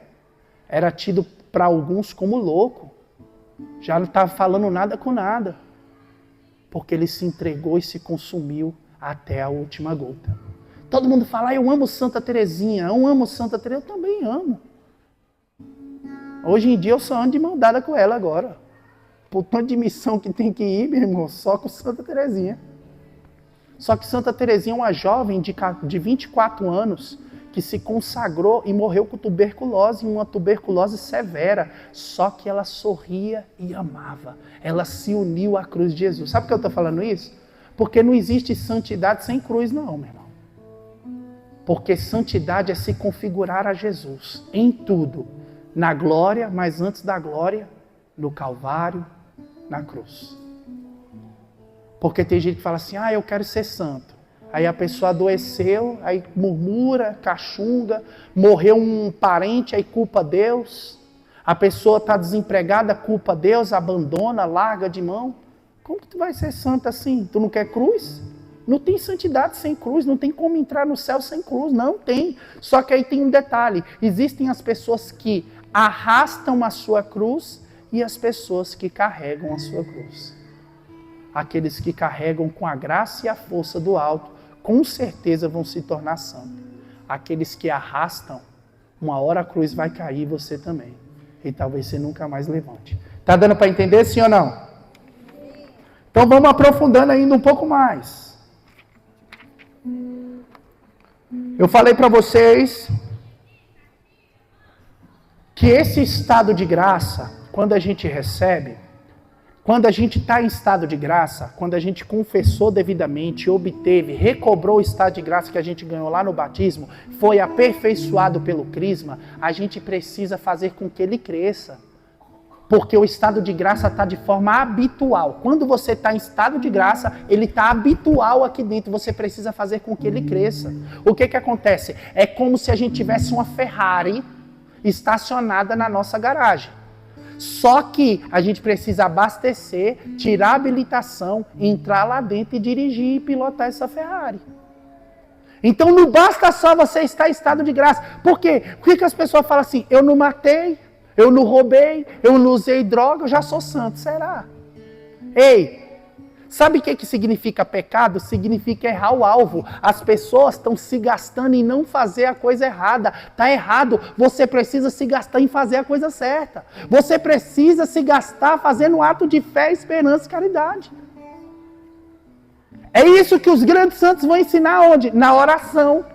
Era tido para alguns como louco. Já não estava falando nada com nada. Porque ele se entregou e se consumiu até a última gota. Todo mundo fala, eu amo Santa Terezinha, eu amo Santa Teresa, eu também amo. Hoje em dia eu só ando de mão dada com ela agora. Por tanto de missão que tem que ir, meu irmão, só com Santa Terezinha. Só que Santa Terezinha é uma jovem de 24 anos que se consagrou e morreu com tuberculose, uma tuberculose severa. Só que ela sorria e amava. Ela se uniu à cruz de Jesus. Sabe por que eu estou falando isso? Porque não existe santidade sem cruz, não, meu irmão. Porque santidade é se configurar a Jesus em tudo. Na glória, mas antes da glória, no Calvário, na cruz. Porque tem gente que fala assim, eu quero ser santo. Aí a pessoa adoeceu, aí murmura, cachunga, morreu um parente, aí culpa Deus. A pessoa está desempregada, culpa Deus, abandona, larga de mão. Como que tu vai ser santo assim? Tu não quer cruz? Não tem santidade sem cruz, não tem como entrar no céu sem cruz, não tem. Só que aí tem um detalhe, existem as pessoas que arrastam a sua cruz e as pessoas que carregam a sua cruz. Aqueles que carregam com a graça e a força do alto, com certeza vão se tornar santos. Aqueles que arrastam, uma hora a cruz vai cair você também. E talvez você nunca mais levante. Tá dando para entender, sim ou não? Então vamos aprofundando ainda um pouco mais. Eu falei para vocês que esse estado de graça, quando a gente recebe, quando a gente está em estado de graça, quando a gente confessou devidamente, obteve, recobrou o estado de graça que a gente ganhou lá no batismo, foi aperfeiçoado pelo crisma, a gente precisa fazer com que ele cresça. Porque o estado de graça está de forma habitual. Quando você está em estado de graça, ele está habitual aqui dentro. Você precisa fazer com que ele cresça. O que acontece? É como se a gente tivesse uma Ferrari estacionada na nossa garagem. Só que a gente precisa abastecer, tirar a habilitação, entrar lá dentro e dirigir e pilotar essa Ferrari. Então não basta só você estar em estado de graça. Por quê? Por que as pessoas falam assim, eu não matei, eu não roubei, eu não usei droga, eu já sou santo. Será? Ei, sabe o que significa pecado? Significa errar o alvo. As pessoas estão se gastando em não fazer a coisa errada. Está errado. Você precisa se gastar em fazer a coisa certa. Você precisa se gastar fazendo um ato de fé, esperança e caridade. É isso que os grandes santos vão ensinar onde? Na oração.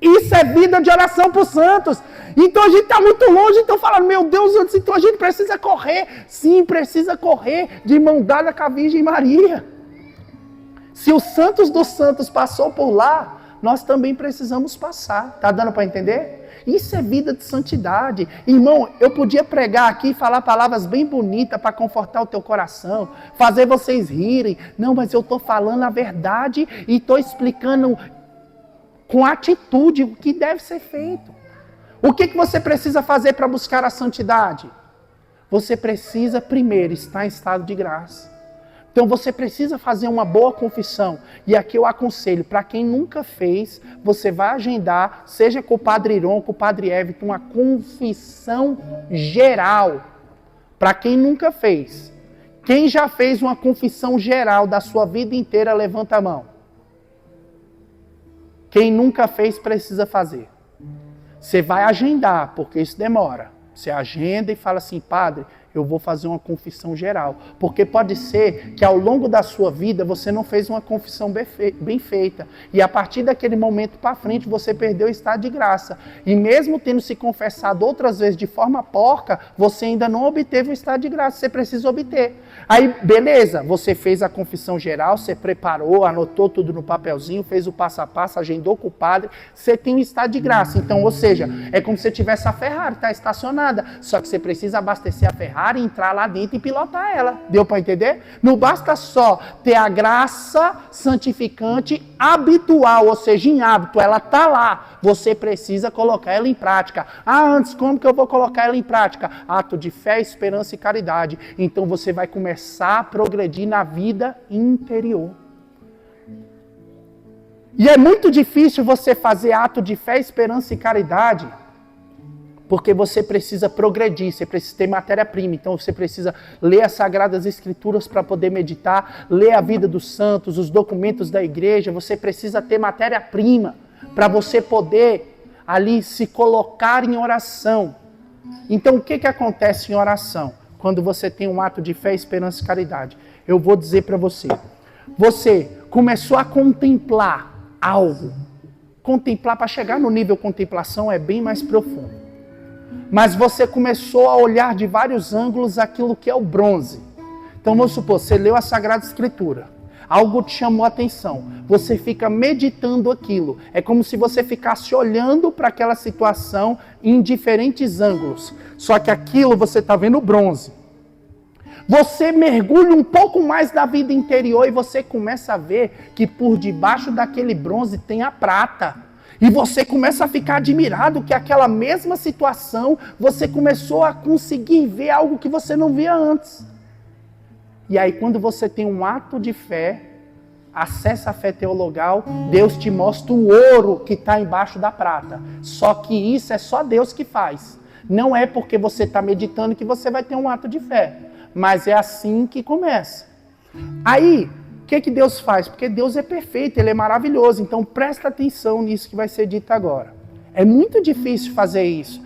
Isso é vida de oração para os santos. Então a gente está muito longe, então falando, meu Deus, então a gente precisa correr. Sim, precisa correr de mão dada com a Virgem Maria. Se os santos dos santos passou por lá, nós também precisamos passar. Está dando para entender? Isso é vida de santidade. Irmão, eu podia pregar aqui e falar palavras bem bonitas para confortar o teu coração, fazer vocês rirem. Não, mas eu estou falando a verdade e estou explicando com atitude o que deve ser feito. O que você precisa fazer para buscar a santidade? Você precisa primeiro estar em estado de graça. Então você precisa fazer uma boa confissão. E aqui eu aconselho, para quem nunca fez, você vai agendar, seja com o Padre Iron, com o Padre Everton, uma confissão geral. Para quem nunca fez. Quem já fez uma confissão geral da sua vida inteira, levanta a mão. Quem nunca fez, precisa fazer. Você vai agendar, porque isso demora. Você agenda e fala assim, padre, eu vou fazer uma confissão geral. Porque pode ser que ao longo da sua vida você não fez uma confissão bem feita. E a partir daquele momento para frente você perdeu o estado de graça. E mesmo tendo se confessado outras vezes de forma porca, você ainda não obteve o estado de graça. Você precisa obter. Aí, beleza, você fez a confissão geral, você preparou, anotou tudo no papelzinho, fez o passo a passo, agendou com o padre, você tem o estado de graça. Então, ou seja, é como se você tivesse a Ferrari, está estacionada. Só que você precisa abastecer a Ferrari, entrar lá dentro e pilotar ela. Deu para entender? Não basta só ter a graça santificante habitual, ou seja, em hábito, ela está lá. Você precisa colocar ela em prática. Antes, como que eu vou colocar ela em prática? Ato de fé, esperança e caridade. Então você vai começar a progredir na vida interior. E é muito difícil você fazer ato de fé, esperança e caridade, porque você precisa progredir, você precisa ter matéria-prima. Então você precisa ler as Sagradas Escrituras para poder meditar, ler a vida dos santos, os documentos da igreja. Você precisa ter matéria-prima. para você poder ali se colocar em oração. Então, o que acontece em oração? Quando você tem um ato de fé, esperança e caridade. Eu vou dizer para você. Você começou a contemplar algo. Contemplar, para chegar no nível contemplação, é bem mais profundo. Mas você começou a olhar de vários ângulos aquilo que é o bronze. Então, vamos supor, você leu a Sagrada Escritura. Algo te chamou a atenção. Você fica meditando aquilo. É como se você ficasse olhando para aquela situação em diferentes ângulos. Só que aquilo você está vendo bronze. Você mergulha um pouco mais na vida interior e você começa a ver que por debaixo daquele bronze tem a prata. E você começa a ficar admirado que aquela mesma situação, você começou a conseguir ver algo que você não via antes. E aí quando você tem um ato de fé, acessa a fé teologal, Deus te mostra o ouro que está embaixo da prata. Só que isso é só Deus que faz. Não é porque você está meditando que você vai ter um ato de fé. Mas é assim que começa. Aí, o que Deus faz? Porque Deus é perfeito, Ele é maravilhoso. Então presta atenção nisso que vai ser dito agora. É muito difícil fazer isso.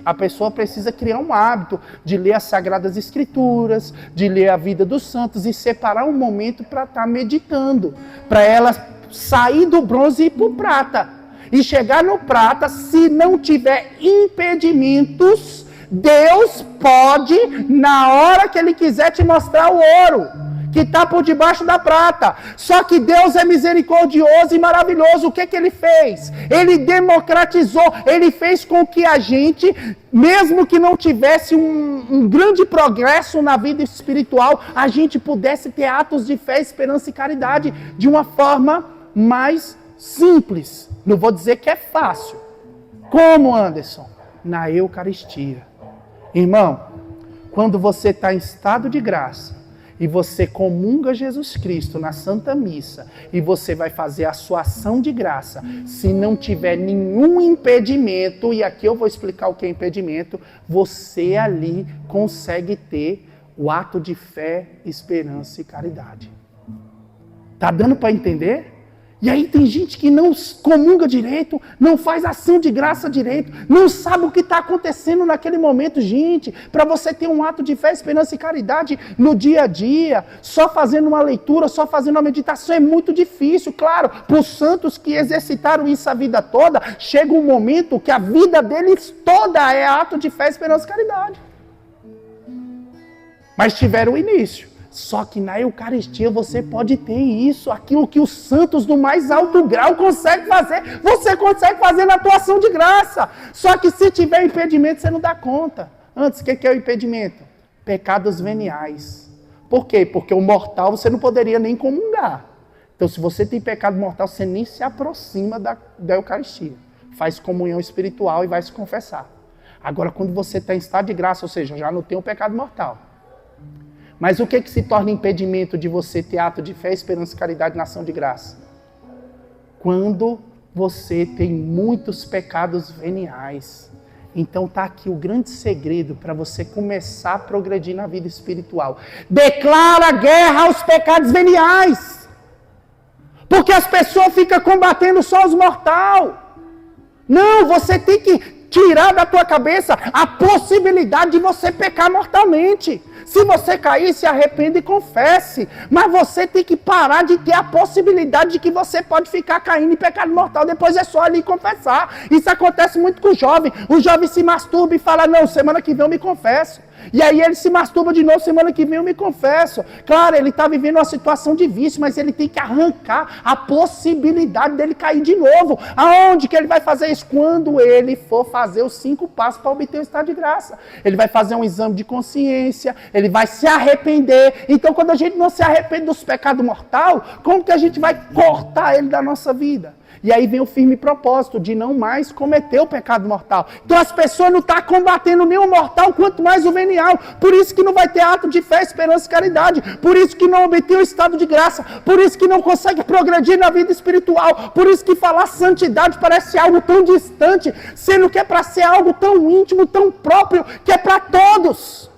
A pessoa precisa criar um hábito de ler as Sagradas Escrituras, de ler a vida dos santos e separar um momento para estar meditando. Para ela sair do bronze e ir para o prata. E chegar no prata, se não tiver impedimentos, Deus pode, na hora que Ele quiser, te mostrar o ouro, que está por debaixo da prata. Só que Deus é misericordioso e maravilhoso. O que Ele fez? Ele democratizou, Ele fez com que a gente, mesmo que não tivesse um grande progresso na vida espiritual, a gente pudesse ter atos de fé, esperança e caridade de uma forma mais simples. Não vou dizer que é fácil. Como, Anderson? Na Eucaristia. Irmão, quando você está em estado de graça e você comunga Jesus Cristo na Santa Missa e você vai fazer a sua ação de graça, se não tiver nenhum impedimento, e aqui eu vou explicar o que é impedimento, você ali consegue ter o ato de fé, esperança e caridade. Tá dando para entender? E aí tem gente que não comunga direito, não faz ação de graça direito, não sabe o que está acontecendo naquele momento. Gente, para você ter um ato de fé, esperança e caridade no dia a dia, só fazendo uma leitura, só fazendo uma meditação, é muito difícil. Claro, para os santos que exercitaram isso a vida toda, chega um momento que a vida deles toda é ato de fé, esperança e caridade. Mas tiveram o início. Só que na Eucaristia você pode ter isso, aquilo que os santos do mais alto grau conseguem fazer, você consegue fazer na tua ação de graça. Só que se tiver impedimento, você não dá conta. Antes, o que é o impedimento? Pecados veniais. Por quê? Porque o mortal você não poderia nem comungar. Então, se você tem pecado mortal, você nem se aproxima da Eucaristia. Faz comunhão espiritual e vai se confessar. Agora, quando você está em estado de graça, ou seja, já não tem o pecado mortal. Mas o que se torna impedimento de você ter ato de fé, esperança e caridade na ação de graça? Quando você tem muitos pecados veniais. Então está aqui o grande segredo para você começar a progredir na vida espiritual. Declara guerra aos pecados veniais. Porque as pessoas ficam combatendo só os mortais. Não, você tem que tirar da tua cabeça a possibilidade de você pecar mortalmente. Se você cair, se arrependa e confesse. Mas você tem que parar de ter a possibilidade de que você pode ficar caindo em pecado mortal. Depois é só ali confessar. Isso acontece muito com o jovem. O jovem se masturba e fala, não, semana que vem eu me confesso. E aí ele se masturba de novo, semana que vem eu me confesso. Claro, ele está vivendo uma situação de vício, mas ele tem que arrancar a possibilidade dele cair de novo. Aonde que ele vai fazer isso? Quando ele for fazer os 5 passos para obter o estado de graça. Ele vai fazer um exame de consciência, ele vai se arrepender. Então, quando a gente não se arrepende dos pecados mortais, como que a gente vai cortar ele da nossa vida? E aí vem o firme propósito de não mais cometer o pecado mortal. Então as pessoas não estão combatendo nem o mortal, quanto mais o venial. Por isso que não vai ter ato de fé, esperança e caridade. Por isso que não obtém o estado de graça. Por isso que não consegue progredir na vida espiritual. Por isso que falar santidade parece algo tão distante, sendo que é para ser algo tão íntimo, tão próprio, que é para todos.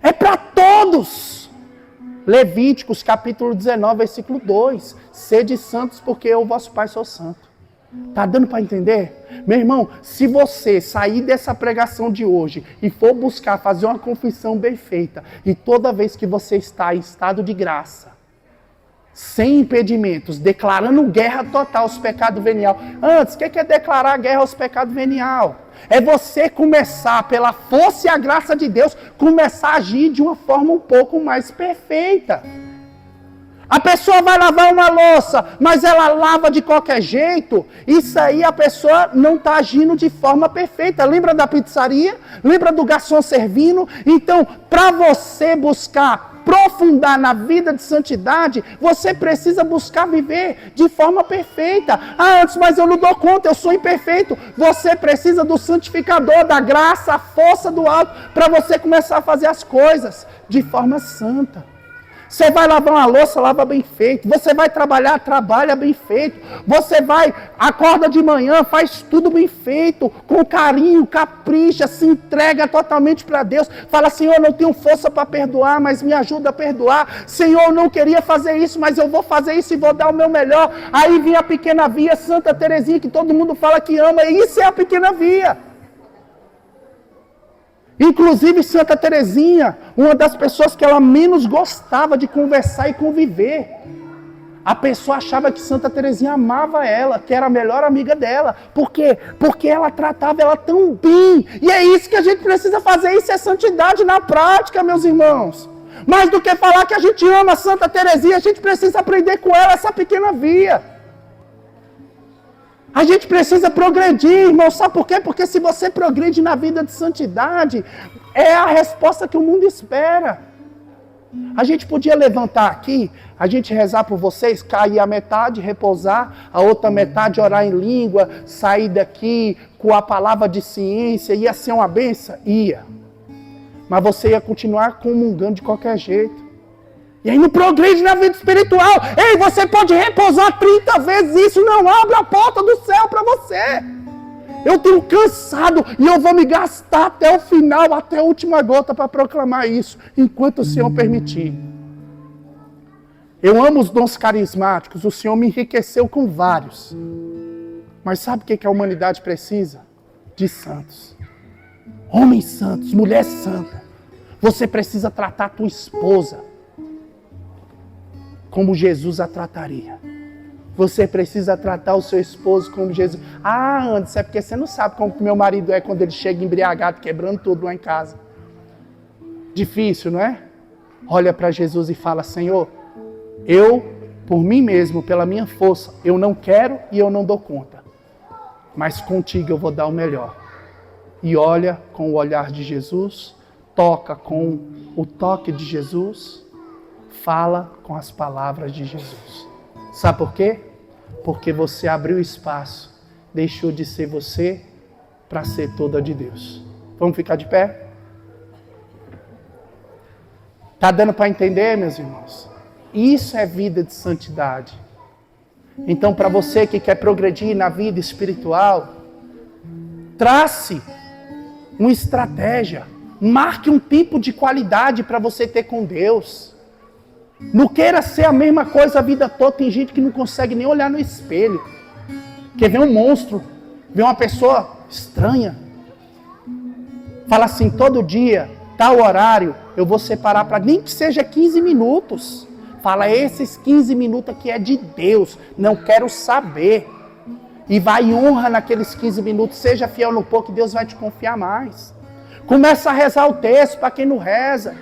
É para todos. Levíticos capítulo 19, versículo 2. Sede santos porque eu, vosso Pai, sou santo. Tá dando para entender? Meu irmão, se você sair dessa pregação de hoje e for buscar fazer uma confissão bem feita, e toda vez que você está em estado de graça, sem impedimentos, declarando guerra total aos pecados venial. Antes, o que é declarar guerra aos pecados venial? É você começar, pela força e a graça de Deus, começar a agir de uma forma um pouco mais perfeita. A pessoa vai lavar uma louça, mas ela lava de qualquer jeito. Isso aí a pessoa não está agindo de forma perfeita. Lembra da pizzaria? Lembra do garçom servindo? Então, para você buscar aprofundar na vida de santidade, você precisa buscar viver de forma perfeita. Ah, antes, mas eu não dou conta, eu sou imperfeito. Você precisa do santificador, da graça, a força do alto, para você começar a fazer as coisas de forma santa. Você vai lavar uma louça, lava bem feito. Você vai trabalhar, trabalha bem feito. Você vai, acorda de manhã, faz tudo bem feito, com carinho, capricha, se entrega totalmente para Deus. Fala, Senhor, eu não tenho força para perdoar, mas me ajuda a perdoar. Senhor, eu não queria fazer isso, mas eu vou fazer isso e vou dar o meu melhor. Aí vem a pequena via, Santa Teresinha, que todo mundo fala que ama. E isso é a pequena via. Inclusive Santa Teresinha, uma das pessoas que ela menos gostava de conversar e conviver. A pessoa achava que Santa Teresinha amava ela, que era a melhor amiga dela. Por quê? Porque ela tratava ela tão bem. E é isso que a gente precisa fazer, isso é santidade na prática, meus irmãos. Mais do que falar que a gente ama Santa Teresinha, a gente precisa aprender com ela essa pequena via. A gente precisa progredir, irmão. Sabe por quê? Porque se você progride na vida de santidade, é a resposta que o mundo espera. A gente podia levantar aqui, a gente rezar por vocês, cair a metade, repousar, a outra metade orar em língua, sair daqui com a palavra de ciência, ia ser uma benção? Ia. Mas você ia continuar comungando de qualquer jeito. E aí não progride na vida espiritual. Ei, você pode repousar 30 vezes, isso não abre a porta do céu para você. Eu tenho cansado e eu vou me gastar até o final, até a última gota para proclamar isso, enquanto o Senhor permitir. Eu amo os dons carismáticos, o Senhor me enriqueceu com vários. Mas sabe o que a humanidade precisa? De santos. Homens santos, mulher santa. Você precisa tratar a tua esposa como Jesus a trataria. Você precisa tratar o seu esposo como Jesus. Ah, Anderson, é porque você não sabe como que meu marido é quando ele chega embriagado, quebrando tudo lá em casa. Difícil, não é? Olha para Jesus e fala, Senhor, eu, por mim mesmo, pela minha força, eu não quero e eu não dou conta. Mas contigo eu vou dar o melhor. E olha com o olhar de Jesus, toca com o toque de Jesus, fala com as palavras de Jesus. Sabe por quê? Porque você abriu espaço, deixou de ser você para ser toda de Deus. Vamos ficar de pé? Tá dando para entender, meus irmãos? Isso é vida de santidade. Então, para você que quer progredir na vida espiritual, trace uma estratégia, marque um tipo de qualidade para você ter com Deus. Não queira ser a mesma coisa a vida toda. Tem gente que não consegue nem olhar no espelho. Quer ver um monstro, ver uma pessoa estranha. Fala assim, todo dia, tal horário, eu vou separar para nem que seja 15 minutos. Fala, esses 15 minutos aqui é de Deus, não quero saber. E vai e honra naqueles 15 minutos, seja fiel no pouco, Deus vai te confiar mais. Começa a rezar o texto para quem não reza.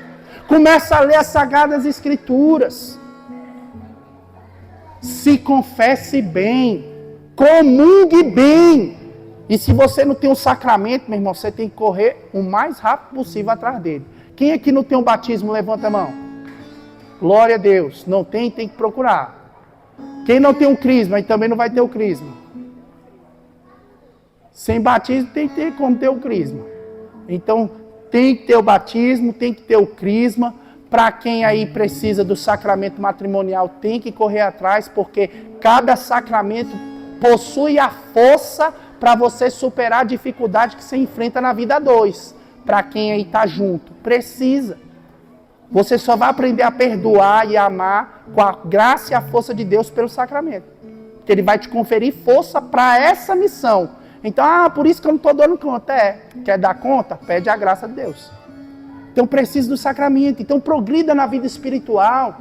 Começa a ler as Sagradas Escrituras. Se confesse bem. Comungue bem. E se você não tem um sacramento, meu irmão, você tem que correr o mais rápido possível atrás dele. Quem aqui não tem um batismo, levanta a mão. Glória a Deus. Não tem, tem que procurar. Quem não tem um crisma, aí também não vai ter o crisma. Sem batismo tem que ter como ter o crisma. Então, tem que ter o batismo, tem que ter o crisma. Para quem aí precisa do sacramento matrimonial, tem que correr atrás, porque cada sacramento possui a força para você superar a dificuldade que você enfrenta na vida a dois. Para quem aí está junto, precisa. Você só vai aprender a perdoar e amar com a graça e a força de Deus pelo sacramento. Porque Ele vai te conferir força para essa missão. Então, por isso que eu não estou dando conta. Quer dar conta? Pede a graça de Deus. Então, preciso do sacramento. Então, progrida na vida espiritual.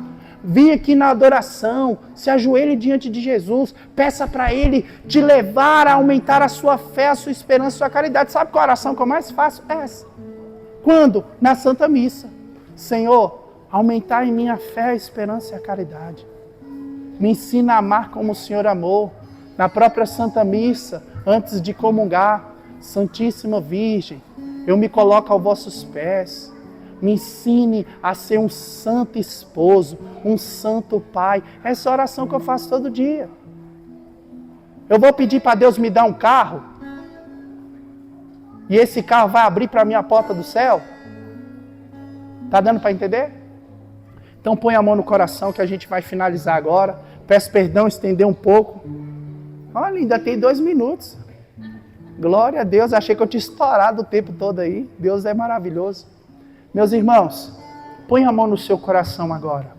Vem aqui na adoração, se ajoelhe diante de Jesus, peça para Ele te levar a aumentar a sua fé, a sua esperança, a sua caridade. Sabe qual a oração que eu mais faço? Essa. Quando? Na Santa Missa. Senhor, aumentar em minha fé, a esperança e a caridade. Me ensina a amar como o Senhor amou. Na própria Santa Missa, antes de comungar, Santíssima Virgem, eu me coloco aos vossos pés. Me ensine a ser um santo esposo, um santo pai. Essa é a oração que eu faço todo dia. Eu vou pedir para Deus me dar um carro, e esse carro vai abrir para mim a porta do céu? Tá dando para entender? Então põe a mão no coração que a gente vai finalizar agora. Peço perdão, estender um pouco. Olha, ainda tem 2 minutos. Glória a Deus, achei que eu tinha estourado o tempo todo aí. Deus é maravilhoso. Meus irmãos, põe a mão no seu coração agora.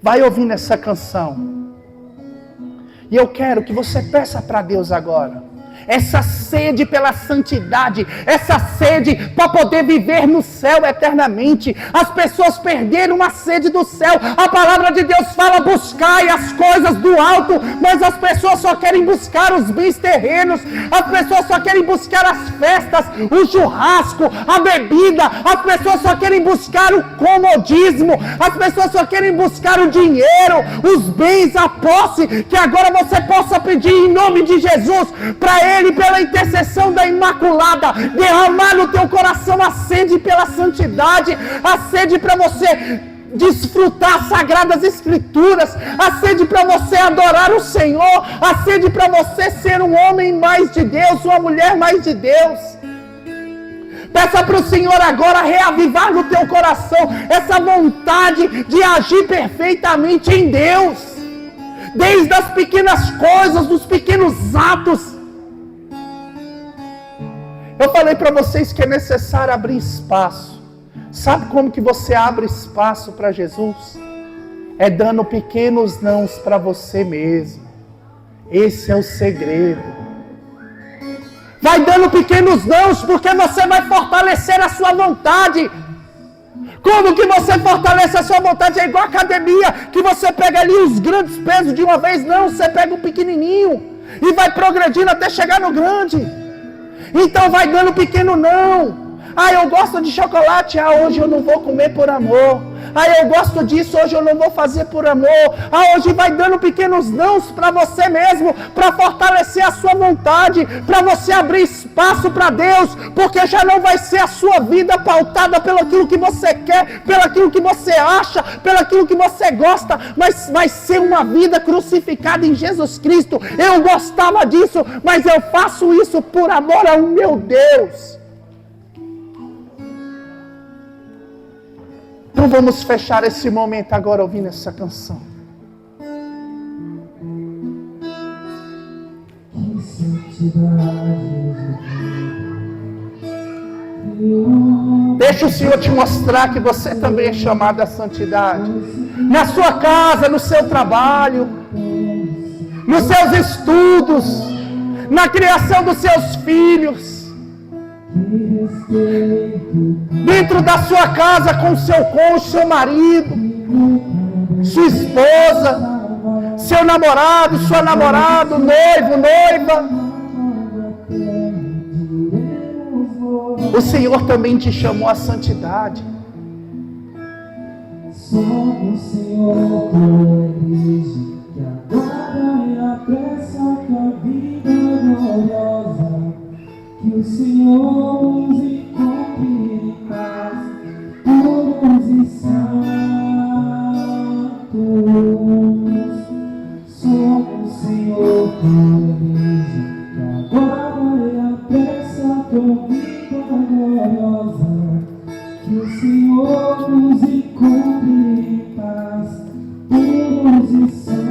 Vai ouvindo essa canção. E eu quero que você peça para Deus agora. Essa sede pela santidade, essa sede para poder viver no céu eternamente. As pessoas perderam a sede do céu. A palavra de Deus fala: buscai as coisas do alto, mas as pessoas só querem buscar os bens terrenos. As pessoas só querem buscar as festas, o churrasco, a bebida. As pessoas só querem buscar o comodismo. As pessoas só querem buscar o dinheiro, os bens, a posse. Que agora você possa pedir em nome de Jesus para Ele, pela intercessão da Imaculada, derramar no teu coração a sede pela santidade, a sede para você desfrutar as Sagradas Escrituras, a sede para você adorar o Senhor, a sede para você ser um homem mais de Deus, uma mulher mais de Deus. Peça para o Senhor agora reavivar no teu coração essa vontade de agir perfeitamente em Deus, desde as pequenas coisas, dos pequenos atos. Eu falei para vocês que é necessário abrir espaço. Sabe como que você abre espaço para Jesus? É dando pequenos nãos para você mesmo. Esse é o segredo. Vai dando pequenos nãos, porque você vai fortalecer a sua vontade. Como que você fortalece a sua vontade? É igual a academia, que você pega ali os grandes pesos de uma vez. Não, você pega o pequenininho e vai progredindo até chegar no grande. Então vai dando pequeno não. Eu gosto de chocolate. Hoje eu não vou comer por amor. Eu gosto disso. Hoje eu não vou fazer por amor. Hoje vai dando pequenos nãos para você mesmo, para fortalecer a sua vontade, para você abrir espaço para Deus, porque já não vai ser a sua vida pautada pelo aquilo que você quer, pelo aquilo que você acha, pelo aquilo que você gosta, mas vai ser uma vida crucificada em Jesus Cristo. Eu gostava disso, mas eu faço isso por amor ao meu Deus. Então vamos fechar esse momento agora ouvindo essa canção. Deixa o Senhor te mostrar que você também é chamado à santidade. Na sua casa, no seu trabalho, nos seus estudos, na criação dos seus filhos. Dentro da sua casa com seu cônjuge, seu marido, sua esposa, seu namorado, sua namorada, noivo, noiva. O Senhor também te chamou à santidade. Somos Senhor, tua igreja, que aguarda e apressa tua vida gloriosa. Que o Senhor nos encontre em paz, puros e santos. Somos Senhor, tua igreja, que aguarda e apressa tua vida gloriosa. Que o Senhor nos encontre em paz, puros e santos.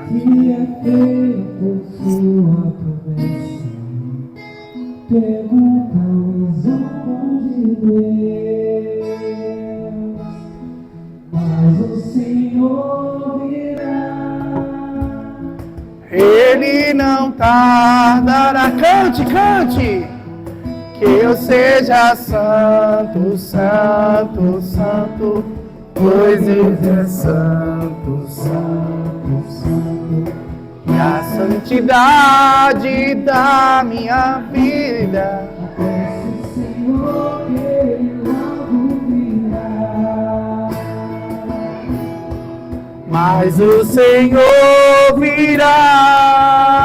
Que é feito sua promessa. mas o Senhor virá. Ele não tardará. Cante, cante. Que eu seja santo, santo, santo, pois Ele é santo, santo, santo. E a santidade da minha vida. Peço, Senhor, que Ele logo virá. Mas o Senhor virá.